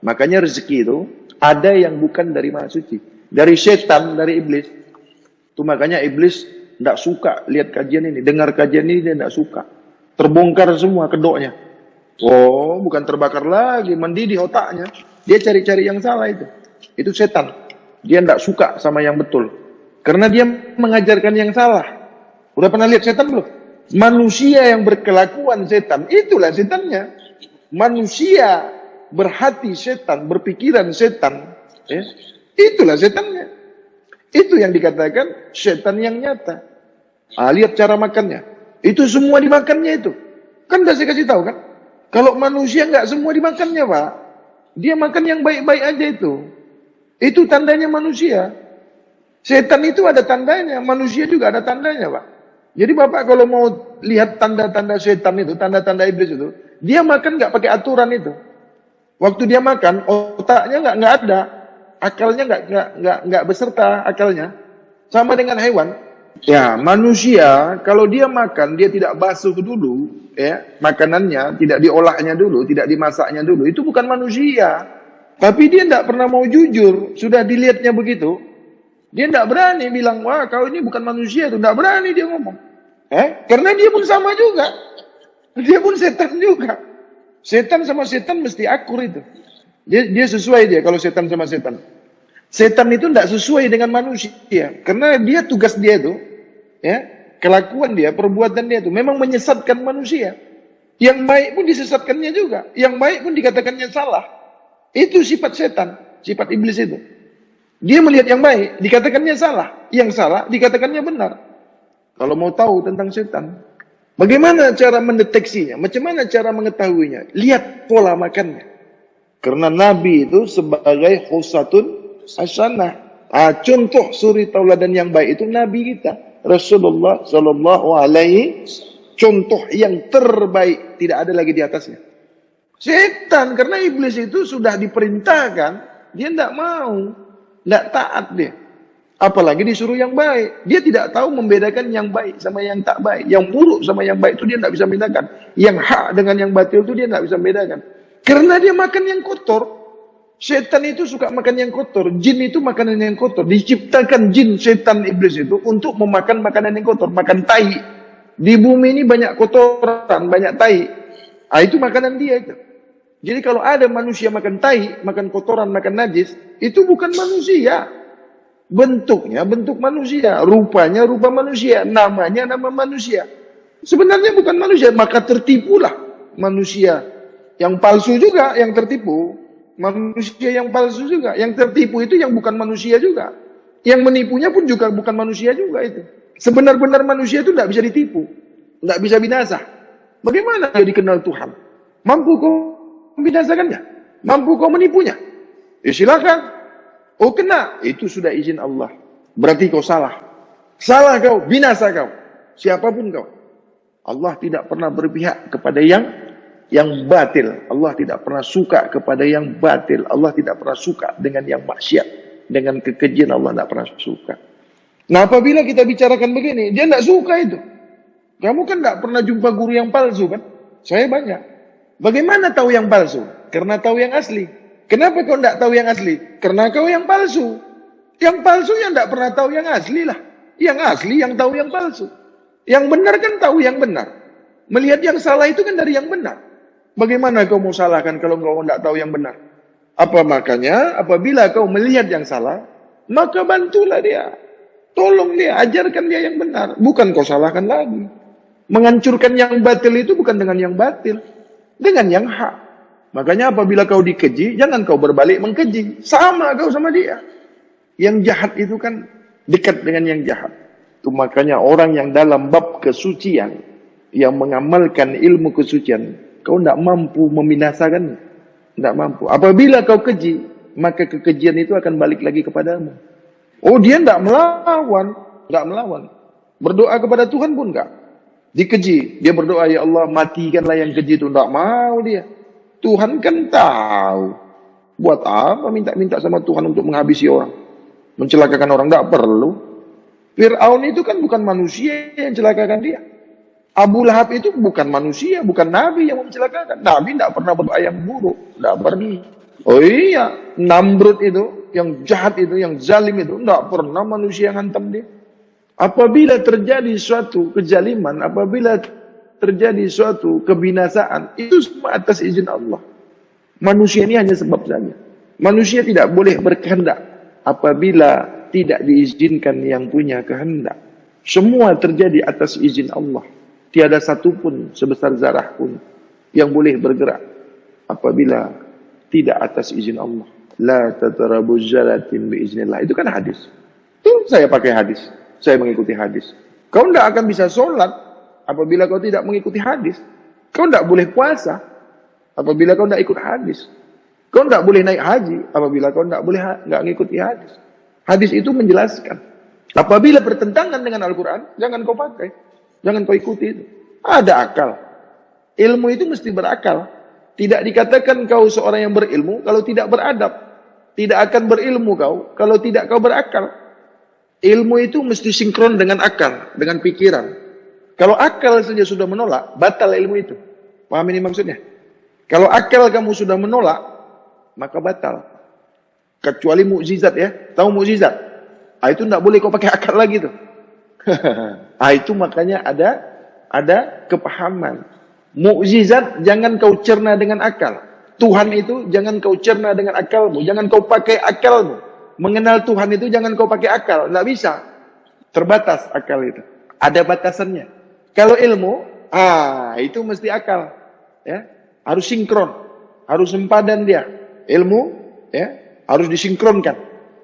Makanya rezeki itu ada yang bukan dari maha suci, dari setan, dari iblis. Itu makanya iblis tidak suka lihat kajian ini, dengar kajian ini dia tidak suka. Terbongkar semua kedoknya. Oh, bukan terbakar lagi, mendidih otaknya. Dia cari-cari yang salah itu. Itu setan. Dia tidak suka sama yang betul. Karena dia mengajarkan yang salah. Udah pernah lihat setan belum? Manusia yang berkelakuan setan, itulah setannya. Manusia berhati setan, berpikiran setan, ya, itulah setannya. Itu yang dikatakan setan yang nyata. Lihat cara makannya. Itu semua dimakannya itu. Kan udah saya kasih tahu kan? Kalau manusia nggak semua dimakannya, Pak. Dia makan yang baik-baik aja itu. Itu tandanya manusia. Setan itu ada tandanya, manusia juga ada tandanya, Pak. Jadi Bapak kalau mau lihat tanda-tanda setan itu, tanda-tanda iblis itu, dia makan nggak pakai aturan itu. Waktu dia makan, otaknya nggak ada, akalnya nggak beserta akalnya, sama dengan hewan. Ya, manusia kalau dia makan, dia tidak basuh dulu, ya, makanannya tidak diolahnya dulu, tidak dimasaknya dulu, itu bukan manusia. Tapi dia tidak pernah mau jujur, sudah dilihatnya begitu, dia tidak berani bilang, wah kau ini bukan manusia, itu tidak berani dia ngomong. Karena dia pun sama juga, dia pun setan juga. Setan sama setan mesti akur itu. Dia sesuai dia kalau setan sama setan. Setan itu tidak sesuai dengan manusia, karena dia tugas dia itu, ya, kelakuan dia, perbuatan dia itu memang menyesatkan manusia. Yang baik pun disesatkannya juga, yang baik pun dikatakannya salah. Itu sifat setan, sifat iblis itu. Dia melihat yang baik, dikatakannya salah, yang salah dikatakannya benar. Kalau mau tahu tentang setan, bagaimana cara mendeteksinya, macam mana cara mengetahuinya? Lihat pola makannya. Karena Nabi itu sebagai khusatun hasanah. Contoh suri tauladan yang baik itu Nabi kita, Rasulullah Sallallahu Alaihi, contoh yang terbaik, tidak ada lagi di atasnya. Setan, karena iblis itu sudah diperintahkan, dia tidak mau, tidak taat dia. Apalagi disuruh yang baik, dia tidak tahu membedakan yang baik sama yang tak baik, yang buruk sama yang baik itu dia tidak bisa bedakan, yang hak dengan yang batil itu dia tidak bisa bedakan. Karena dia makan yang kotor. Setan itu suka makan yang kotor, jin itu makanan yang kotor. Diciptakan jin, setan, iblis itu untuk memakan makanan yang kotor, makan tai. Di bumi ini banyak kotoran, banyak tai. Itu makanan dia itu. Jadi kalau ada manusia makan tai, makan kotoran, makan najis, itu bukan manusia. Bentuknya bentuk manusia, rupanya rupa manusia, namanya nama manusia. Sebenarnya bukan manusia, maka tertipulah manusia yang palsu juga, yang tertipu. Manusia yang palsu juga, yang tertipu itu yang bukan manusia juga. Yang menipunya pun juga bukan manusia juga itu. Sebenar-benar manusia itu tidak bisa ditipu, tidak bisa binasa. Bagaimana dia dikenal Tuhan? Mampu kau membinasakannya? Mampu kau menipunya? Ya silakan. Oh kena, itu sudah izin Allah. Berarti kau salah. Salah kau, binasa kau. Siapapun kau. Allah tidak pernah berpihak kepada yang batil. Allah tidak pernah suka kepada yang batil. Allah tidak pernah suka dengan yang maksiat. Dengan kekejian Allah tidak pernah suka. Nah apabila kita bicarakan begini, dia tidak suka itu. Kamu kan tidak pernah jumpa guru yang palsu kan? Saya banyak. Bagaimana tahu yang palsu? Karena tahu yang asli. Kenapa kau tidak tahu yang asli? Karena kau yang palsu. Yang palsu yang tidak pernah tahu yang asli lah. Yang asli yang tahu yang palsu. Yang benar kan tahu yang benar. Melihat yang salah itu kan dari yang benar. Bagaimana kau mau salahkan kalau kau tidak tahu yang benar? Apa makanya apabila kau melihat yang salah, maka bantulah dia. Tolong dia, ajarkan dia yang benar. Bukan kau salahkan lagi. Menghancurkan yang batil itu bukan dengan yang batil. Dengan yang hak. Makanya apabila kau dikeji, jangan kau berbalik mengkeji. Sama kau sama dia. Yang jahat itu kan dekat dengan yang jahat. Itu makanya orang yang dalam bab kesucian, yang mengamalkan ilmu kesucian, kau tidak mampu membinasakan. Tidak mampu. Apabila kau keji, maka kekejian itu akan balik lagi kepadamu. Oh dia tidak melawan. Tidak melawan. Berdoa kepada Tuhan pun enggak. Dikeji. Dia berdoa, ya Allah matikanlah yang keji itu. Tidak mau dia. Tuhan kan tahu. Buat apa minta-minta sama Tuhan untuk menghabisi orang? Mencelakakan orang, tidak perlu. Fir'aun itu kan bukan manusia yang celakakan dia. Abu Lahab itu bukan manusia, bukan nabi yang mencelakakan. Nabi tidak pernah berdoa yang buruk. Tidak pernah. Oh iya, Namrud itu, yang jahat itu, yang zalim itu, tidak pernah manusia yang hantam dia. Apabila terjadi suatu kezaliman, apabila terjadi suatu kebinasaan, itu semua atas izin Allah. Manusia ini hanya sebab saja. Manusia tidak boleh berkehendak apabila tidak diizinkan yang punya kehendak. Semua terjadi atas izin Allah. Tiada satu pun sebesar zarah pun yang boleh bergerak apabila tidak atas izin Allah. La tatarabuz zalatin biiznillah. Itu kan hadis. Itu saya pakai hadis. Saya mengikuti hadis. Kau tidak akan bisa sholat apabila kau tidak mengikuti hadis. Kau tidak boleh puasa apabila kau tidak ikut hadis. Kau tidak boleh naik haji apabila kau tidak boleh mengikuti hadis. Hadis itu menjelaskan. Apabila bertentangan dengan Al-Quran, jangan kau pakai. Jangan kau ikuti itu. Ada akal. Ilmu itu mesti berakal. Tidak dikatakan kau seorang yang berilmu kalau tidak beradab. Tidak akan berilmu kau kalau tidak kau berakal. Ilmu itu mesti sinkron dengan akal, dengan pikiran. Kalau akal saja sudah menolak, batal ilmu itu. Paham ini maksudnya? Kalau akal kamu sudah menolak, maka batal. Kecuali mukjizat ya. Tahu mukjizat? Itu tidak boleh kau pakai akal lagi tuh. Itu makanya ada kepahaman. Mukjizat jangan kau cerna dengan akal. Tuhan itu jangan kau cerna dengan akalmu. Jangan kau pakai akalmu. Mengenal Tuhan itu jangan kau pakai akal. Tidak bisa. Terbatas akal itu. Ada batasannya. Kalau ilmu, itu mesti akal. Ya, harus sinkron. Harus sempadan dia. Ilmu, ya, harus disinkronkan.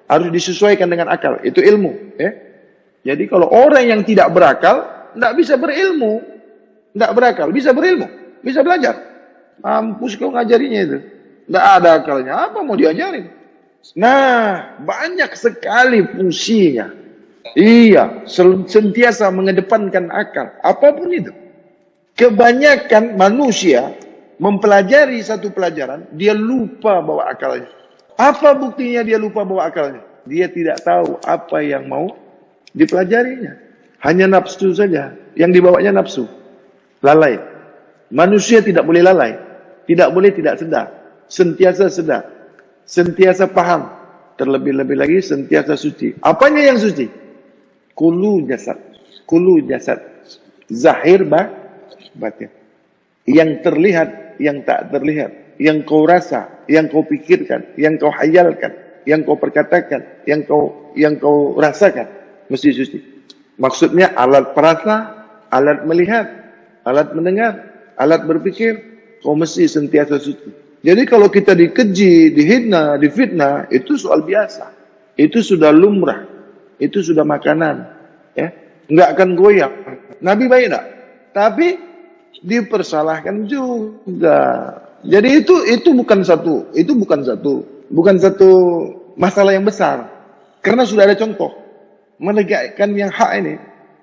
Harus disesuaikan dengan akal. Itu ilmu. Ya. Jadi kalau orang yang tidak berakal, tidak bisa berilmu. Tidak berakal. Bisa berilmu. Bisa belajar. Mampus kau ngajarinya itu. Tidak ada akalnya. Apa mau diajarin? Nah, banyak sekali fungsinya. Iya, sentiasa mengedepankan akal. Apapun itu. Kebanyakan manusia mempelajari satu pelajaran, dia lupa bawa akalnya. Apa buktinya dia lupa bawa akalnya? Dia tidak tahu apa yang mau dipelajarinya. Hanya nafsu saja. Yang dibawanya nafsu. Lalai. Manusia tidak boleh lalai. Tidak boleh tidak sedar. Sentiasa sedar. Sentiasa paham. Terlebih-lebih lagi sentiasa suci. Apanya yang suci? Kulu jasad. Kulu jasad. Zahir batin. Yang terlihat, yang tak terlihat. yang kau rasa, yang kau pikirkan, yang kau hayalkan, yang kau perkatakan, yang kau rasakan, mesti suci. Maksudnya alat perasa, alat melihat, alat mendengar, alat berpikir, kau mesti sentiasa suci. Jadi kalau kita dikeji, dihina, difitnah, itu soal biasa. Itu sudah lumrah. Itu sudah makanan. Ya, nggak akan goyang. Nabi baik tak? Tapi dipersalahkan juga. Jadi itu bukan satu masalah yang besar. Karena sudah ada contoh. Menegakkan yang hak ini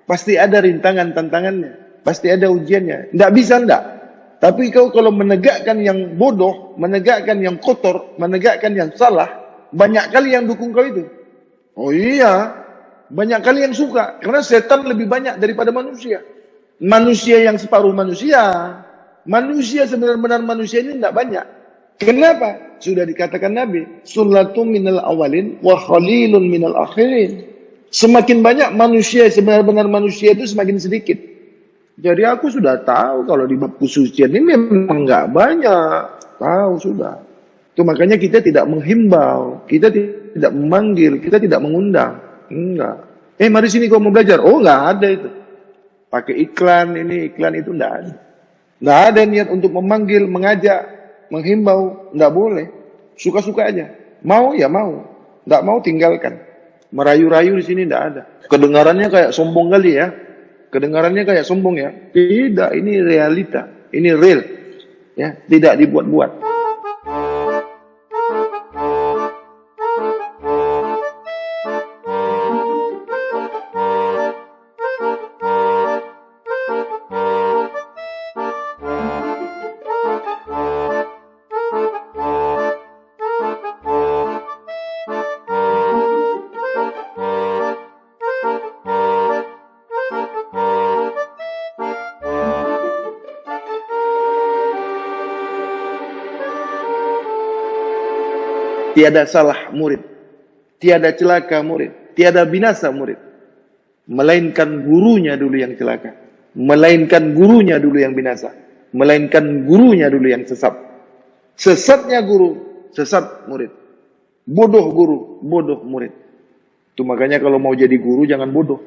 pasti ada rintangan tantangannya, pasti ada ujiannya. Tidak bisa enggak. Tapi kau kalau menegakkan yang bodoh, menegakkan yang kotor, menegakkan yang salah, banyak kali yang dukung kau itu. Oh iya, banyak kali yang suka. Karena setan lebih banyak daripada manusia. Manusia yang separuh manusia. Manusia sebenar-benar manusia ini tidak banyak. Kenapa? Sudah dikatakan Nabi, Sullatum minal awalin wa khalilun minal akhirin. Semakin banyak manusia sebenar-benar manusia itu semakin sedikit. Jadi aku sudah tahu kalau di bab kesucian ini memang nggak banyak. Tahu sudah. Itu makanya kita tidak menghimbau, kita tidak memanggil, kita tidak mengundang. Enggak. Mari sini kau mau belajar. Oh, nggak ada itu. Pakai iklan ini, iklan itu enggak ada. Enggak ada niat untuk memanggil, mengajak, menghimbau, enggak boleh. Suka-suka aja. Mau ya mau. Enggak mau tinggalkan. Merayu-rayu di sini enggak ada. Kedengarannya kayak sombong kali ya. Kedengarannya kayak sombong ya. Tidak, ini realita. Ini real. Ya, tidak dibuat-buat. Tiada salah murid, tiada celaka murid, tiada binasa murid, melainkan gurunya dulu yang celaka, melainkan gurunya dulu yang binasa, melainkan gurunya dulu yang sesat. Sesatnya guru, sesat murid. Bodoh guru, bodoh murid. Itu makanya kalau mau jadi guru jangan bodoh.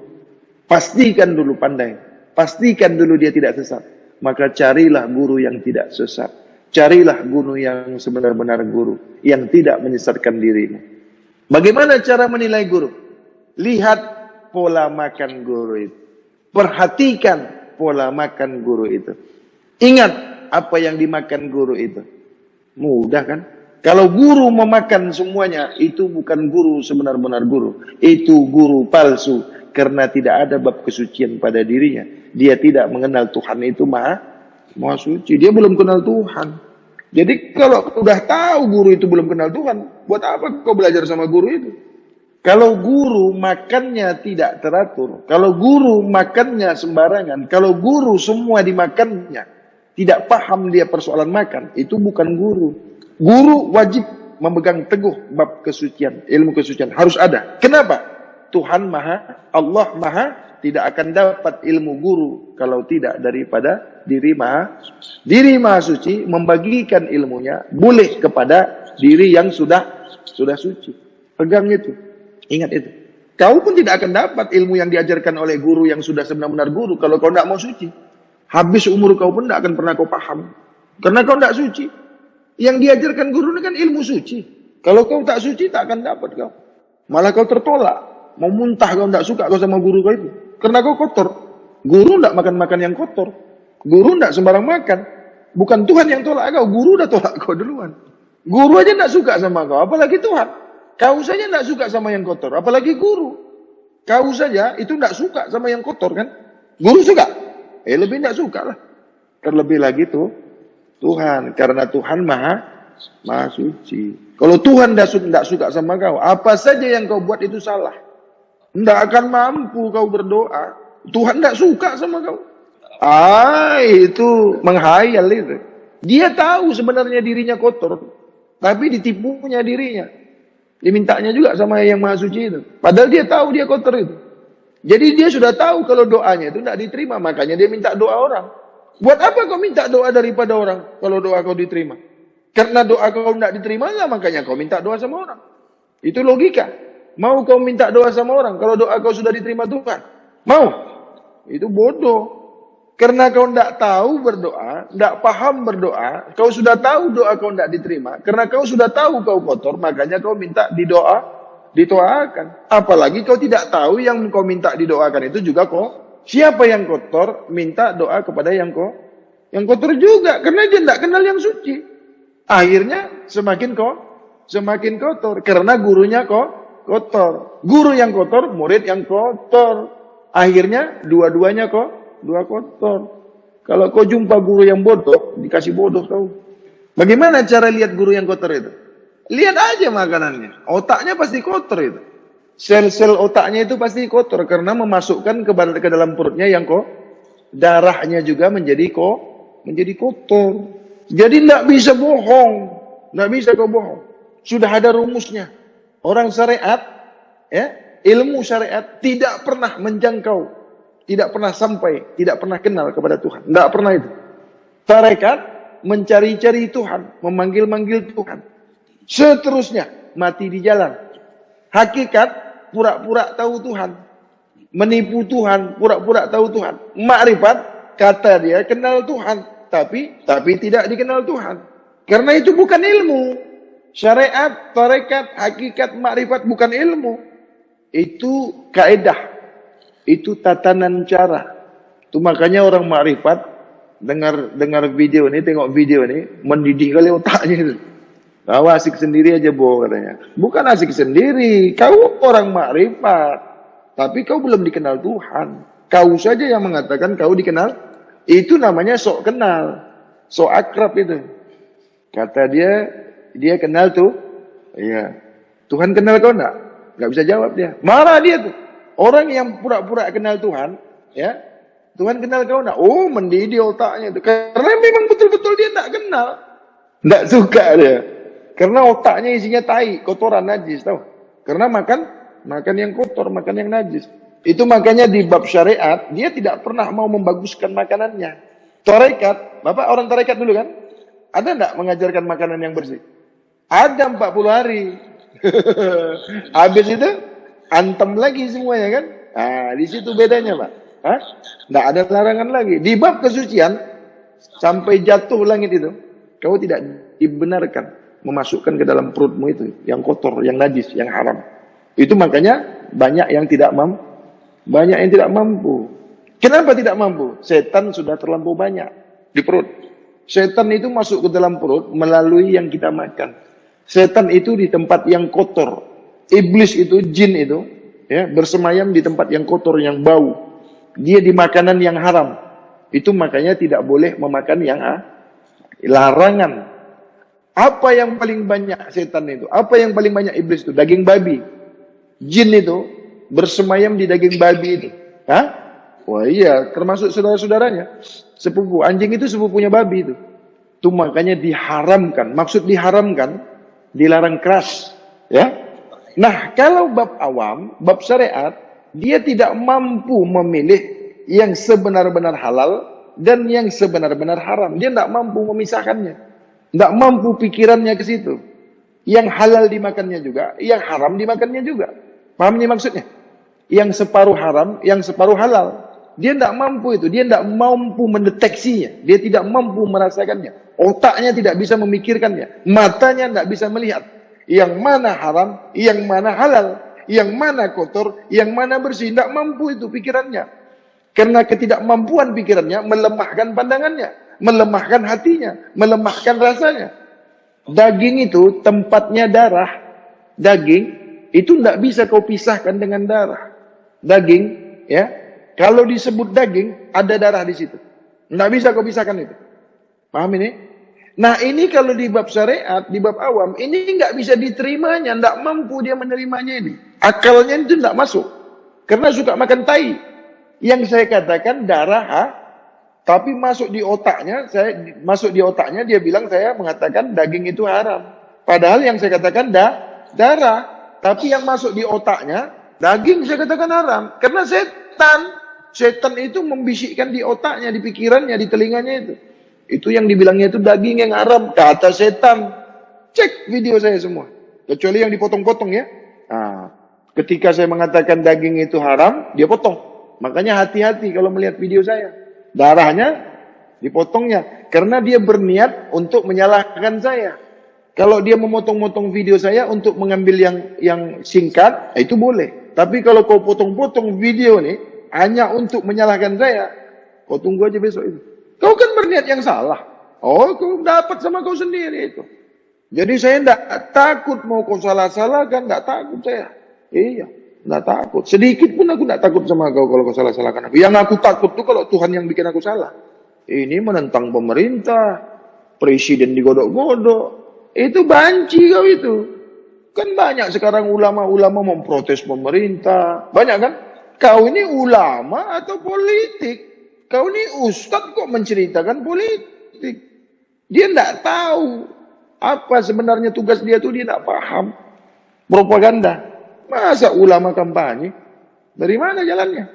Pastikan dulu pandai, pastikan dulu dia tidak sesat. Maka carilah guru yang tidak sesat. Carilah guru yang sebenar-benar guru, yang tidak menyesatkan dirimu. Bagaimana cara menilai guru? Lihat pola makan guru itu. Perhatikan pola makan guru itu. Ingat apa yang dimakan guru itu. Mudah kan? Kalau guru memakan semuanya, itu bukan guru sebenar-benar guru. Itu guru palsu. Karena tidak ada bab kesucian pada dirinya. Dia tidak mengenal Tuhan itu maha suci. Dia belum kenal Tuhan. Jadi kalau udah tahu guru itu belum kenal Tuhan, buat apa kau belajar sama guru itu? Kalau guru makannya tidak teratur, kalau guru makannya sembarangan, kalau guru semua dimakannya, tidak paham dia persoalan makan, itu bukan guru. Guru wajib memegang teguh bab kesucian, ilmu kesucian. Harus ada. Kenapa? Tuhan maha, Allah maha, tidak akan dapat ilmu guru kalau tidak daripada diri maha suci membagikan ilmunya boleh kepada diri yang sudah suci. Pegang itu, ingat itu. Kau pun tidak akan dapat ilmu yang diajarkan oleh guru yang sudah sebenar-benar guru kalau kau tidak mau suci. Habis umur kau pun tidak akan pernah kau paham karena kau tidak suci. Yang diajarkan guru ini kan ilmu suci. Kalau kau tak suci tak akan dapat kau. Malah kau tertolak. Mau muntah kau tidak suka kau sama guru kau itu. Karena kau kotor. Guru tidak makan yang kotor. Guru tidak sembarang makan. Bukan Tuhan yang tolak kau. Guru dah tolak kau duluan. Guru aja tidak suka sama kau. Apalagi Tuhan. Kau saja tidak suka sama yang kotor. Apalagi guru. Kau saja itu tidak suka sama yang kotor kan. Guru suka. Lebih tidak suka lah. Terlebih lagi tuh Tuhan. Karena Tuhan maha suci. Kalau Tuhan tidak suka sama kau. Apa saja yang kau buat itu salah. Tidak akan mampu kau berdoa. Tuhan tidak suka sama kau. Itu menghayal itu. Dia tahu sebenarnya dirinya kotor. Tapi ditipunya dirinya. Dimintanya juga sama yang maha suci itu. Padahal dia tahu dia kotor itu. Jadi dia sudah tahu kalau doanya itu tidak diterima. Makanya dia minta doa orang. Buat apa kau minta doa daripada orang kalau doa kau diterima? Karena doa kau tidak diterima, makanya kau minta doa sama orang. Itu logika. Mau kau minta doa sama orang, kalau doa kau sudah diterima Tuhan? Mau? Itu bodoh. Karena kau tidak tahu berdoa, tidak paham berdoa, kau sudah tahu doa kau tidak diterima. Karena kau sudah tahu kau kotor, makanya kau minta didoakan. Apalagi kau tidak tahu yang kau minta didoakan itu juga kau. Siapa yang kotor, minta doa kepada yang kotor juga. Karena dia tidak kenal yang suci. Akhirnya semakin kotor. Karena gurunya kotor. Guru yang kotor, murid yang kotor. Akhirnya dua-duanya kotor. Kalau kau jumpa guru yang bodoh, dikasih bodoh kau. Bagaimana cara lihat guru yang kotor itu? Lihat aja makanannya. Otaknya pasti kotor itu. Sel-sel otaknya itu pasti kotor karena memasukkan ke dalam perutnya yang darahnya juga menjadi kotor. Jadi tidak bisa bohong. Tidak bisa kau bohong. Sudah ada rumusnya. Orang syariat, ilmu syariat tidak pernah menjangkau. Tidak pernah sampai, tidak pernah kenal kepada Tuhan. Tidak pernah itu. Tarekat mencari-cari Tuhan, memanggil-manggil Tuhan. Seterusnya, mati di jalan. Hakikat, pura-pura tahu Tuhan. Menipu Tuhan, pura-pura tahu Tuhan. Makrifat, kata dia kenal Tuhan. Tapi tidak dikenal Tuhan. Karena itu bukan ilmu. Syariat, tarekat, hakikat, makrifat bukan ilmu. Itu kaedah. Itu tatanan cara. Itu makanya orang makrifat dengar video ini, tengok video ini, mendidih kali otaknya itu. Kau asik sendiri aja katanya. Bukan asik sendiri, kau orang makrifat. Tapi kau belum dikenal Tuhan. Kau saja yang mengatakan kau dikenal. Itu namanya sok kenal. Sok akrab itu. Kata dia kenal tuh. Iya. Tuhan kenal kau enggak? Enggak bisa jawab dia. Marah dia tuh. Orang yang pura-pura kenal Tuhan, ya, Tuhan kenal kau nak? Oh, mendidih otaknya itu. Karena memang betul-betul dia tak kenal, tak suka dia. Karena otaknya isinya tai, kotoran, najis, tahu? Karena makan yang kotor, makan yang najis. Itu makanya di bab syariat dia tidak pernah mau membaguskan makanannya. Tarekat, bapak orang tarekat dulu kan? Ada enggak mengajarkan makanan yang bersih? Ada 40 hari. Habis itu antem lagi semuanya kan? Nah, di situ bedanya, Pak. Nggak ada larangan lagi. Di bab kesucian, sampai jatuh langit itu, kau tidak dibenarkan memasukkan ke dalam perutmu itu, yang kotor, yang najis, yang haram. Itu makanya banyak yang tidak mampu. Kenapa tidak mampu? Setan sudah terlampau banyak di perut. Setan itu masuk ke dalam perut melalui yang kita makan. Setan itu di tempat yang kotor. Iblis itu, jin itu, ya, bersemayam di tempat yang kotor, yang bau. Dia di makanan yang haram. Itu makanya tidak boleh memakan yang larangan. Apa yang paling banyak setan itu? Apa yang paling banyak iblis itu? Daging babi. Jin itu bersemayam di daging babi itu. Wah iya, termasuk saudara-saudaranya. Sepupu. Anjing itu sepupunya babi itu. Itu makanya diharamkan. Maksud diharamkan, dilarang keras. Ya. Nah, kalau bab awam, bab syariat, dia tidak mampu memilih yang sebenar-benar halal dan yang sebenar-benar haram. Dia tidak mampu memisahkannya. Tidak mampu pikirannya ke situ. Yang halal dimakannya juga, yang haram dimakannya juga. Paham ini maksudnya? Yang separuh haram, yang separuh halal. Dia tidak mampu itu. Dia tidak mampu mendeteksinya. Dia tidak mampu merasakannya. Otaknya tidak bisa memikirkannya. Matanya tidak bisa melihat. Yang mana haram, yang mana halal, yang mana kotor, yang mana bersih. Tidak mampu itu pikirannya. Karena ketidakmampuan pikirannya melemahkan pandangannya, melemahkan hatinya, melemahkan rasanya. Daging itu tempatnya darah. Daging itu tidak bisa kau pisahkan dengan darah. Daging, ya, kalau disebut daging, ada darah di situ. Tidak bisa kau pisahkan itu. Paham ini? Nah ini kalau di bab syariat, di bab awam, ini nggak bisa diterimanya, nggak mampu dia menerimanya ini. Akalnya itu nggak masuk, karena suka makan tai. Yang saya katakan darah, tapi masuk di otaknya, dia bilang saya mengatakan daging itu haram. Padahal yang saya katakan darah, tapi yang masuk di otaknya daging saya katakan haram, karena setan itu membisikkan di otaknya, di pikirannya, di telinganya itu. Itu yang dibilangnya itu daging yang haram, kata setan. Cek video saya semua. Kecuali yang dipotong-potong ya. Nah, ketika saya mengatakan daging itu haram, dia potong. Makanya hati-hati kalau melihat video saya. Darahnya dipotongnya. Karena dia berniat untuk menyalahkan saya. Kalau dia memotong-motong video saya untuk mengambil yang singkat, itu boleh. Tapi kalau kau potong-potong video nih, hanya untuk menyalahkan saya, kau tunggu aja besok itu. Kau kan berniat yang salah. Oh, kau dapat sama kau sendiri itu. Jadi saya tidak takut mau kau salah-salahkan, tidak takut saya. Iya, tidak takut. Sedikit pun aku tidak takut sama kau kalau kau salah-salahkan aku. Yang aku takut tuh kalau Tuhan yang bikin aku salah. Ini menentang pemerintah, presiden digodok-godok. Itu banci kau itu. Kan banyak sekarang ulama-ulama memprotes pemerintah. Banyak kan? Kau ini ulama atau politik? Kau ini ustadz kok menceritakan politik. Dia tidak tahu apa sebenarnya tugas dia tuh, dia tidak paham. Propaganda. Masa ulama kampanye? Dari mana jalannya?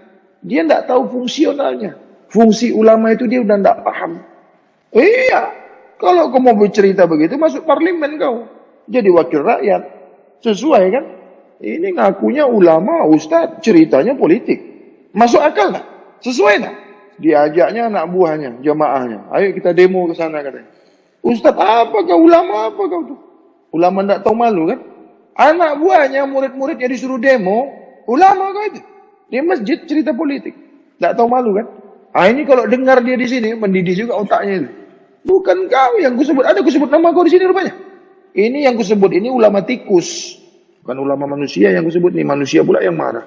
Dia tidak tahu fungsionalnya. Fungsi ulama itu dia udah tidak paham. Iya. Kalau kau mau bercerita begitu, masuk parlemen kau. Jadi wakil rakyat. Sesuai kan? Ini ngakunya ulama, ustadz, ceritanya politik. Masuk akal tak? Sesuai tak? Diajaknya anak buahnya, jamaahnya. Ayo kita demo ke sana katanya. Ustadz apa kau, ulama apa kau tuh? Ulama tidak tahu malu kan? Anak buahnya, murid-muridnya disuruh demo, ulama kau itu. Di masjid cerita politik. Tidak tahu malu kan? Ah ini kalau dengar dia di sini, mendidih juga otaknya itu. Bukan kau yang kusebut, ada kusebut nama kau di sini rupanya. Ini yang kusebut, ini ulama tikus. Bukan ulama manusia yang kusebut, nih manusia pula yang marah.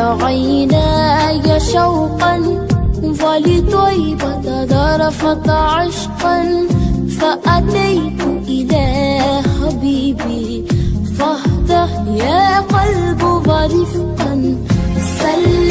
عيناي شوقا ولطيبة ذرفت عشقا فأتيت إلى حبيبي فاهدى يا قلب ورفقا سلم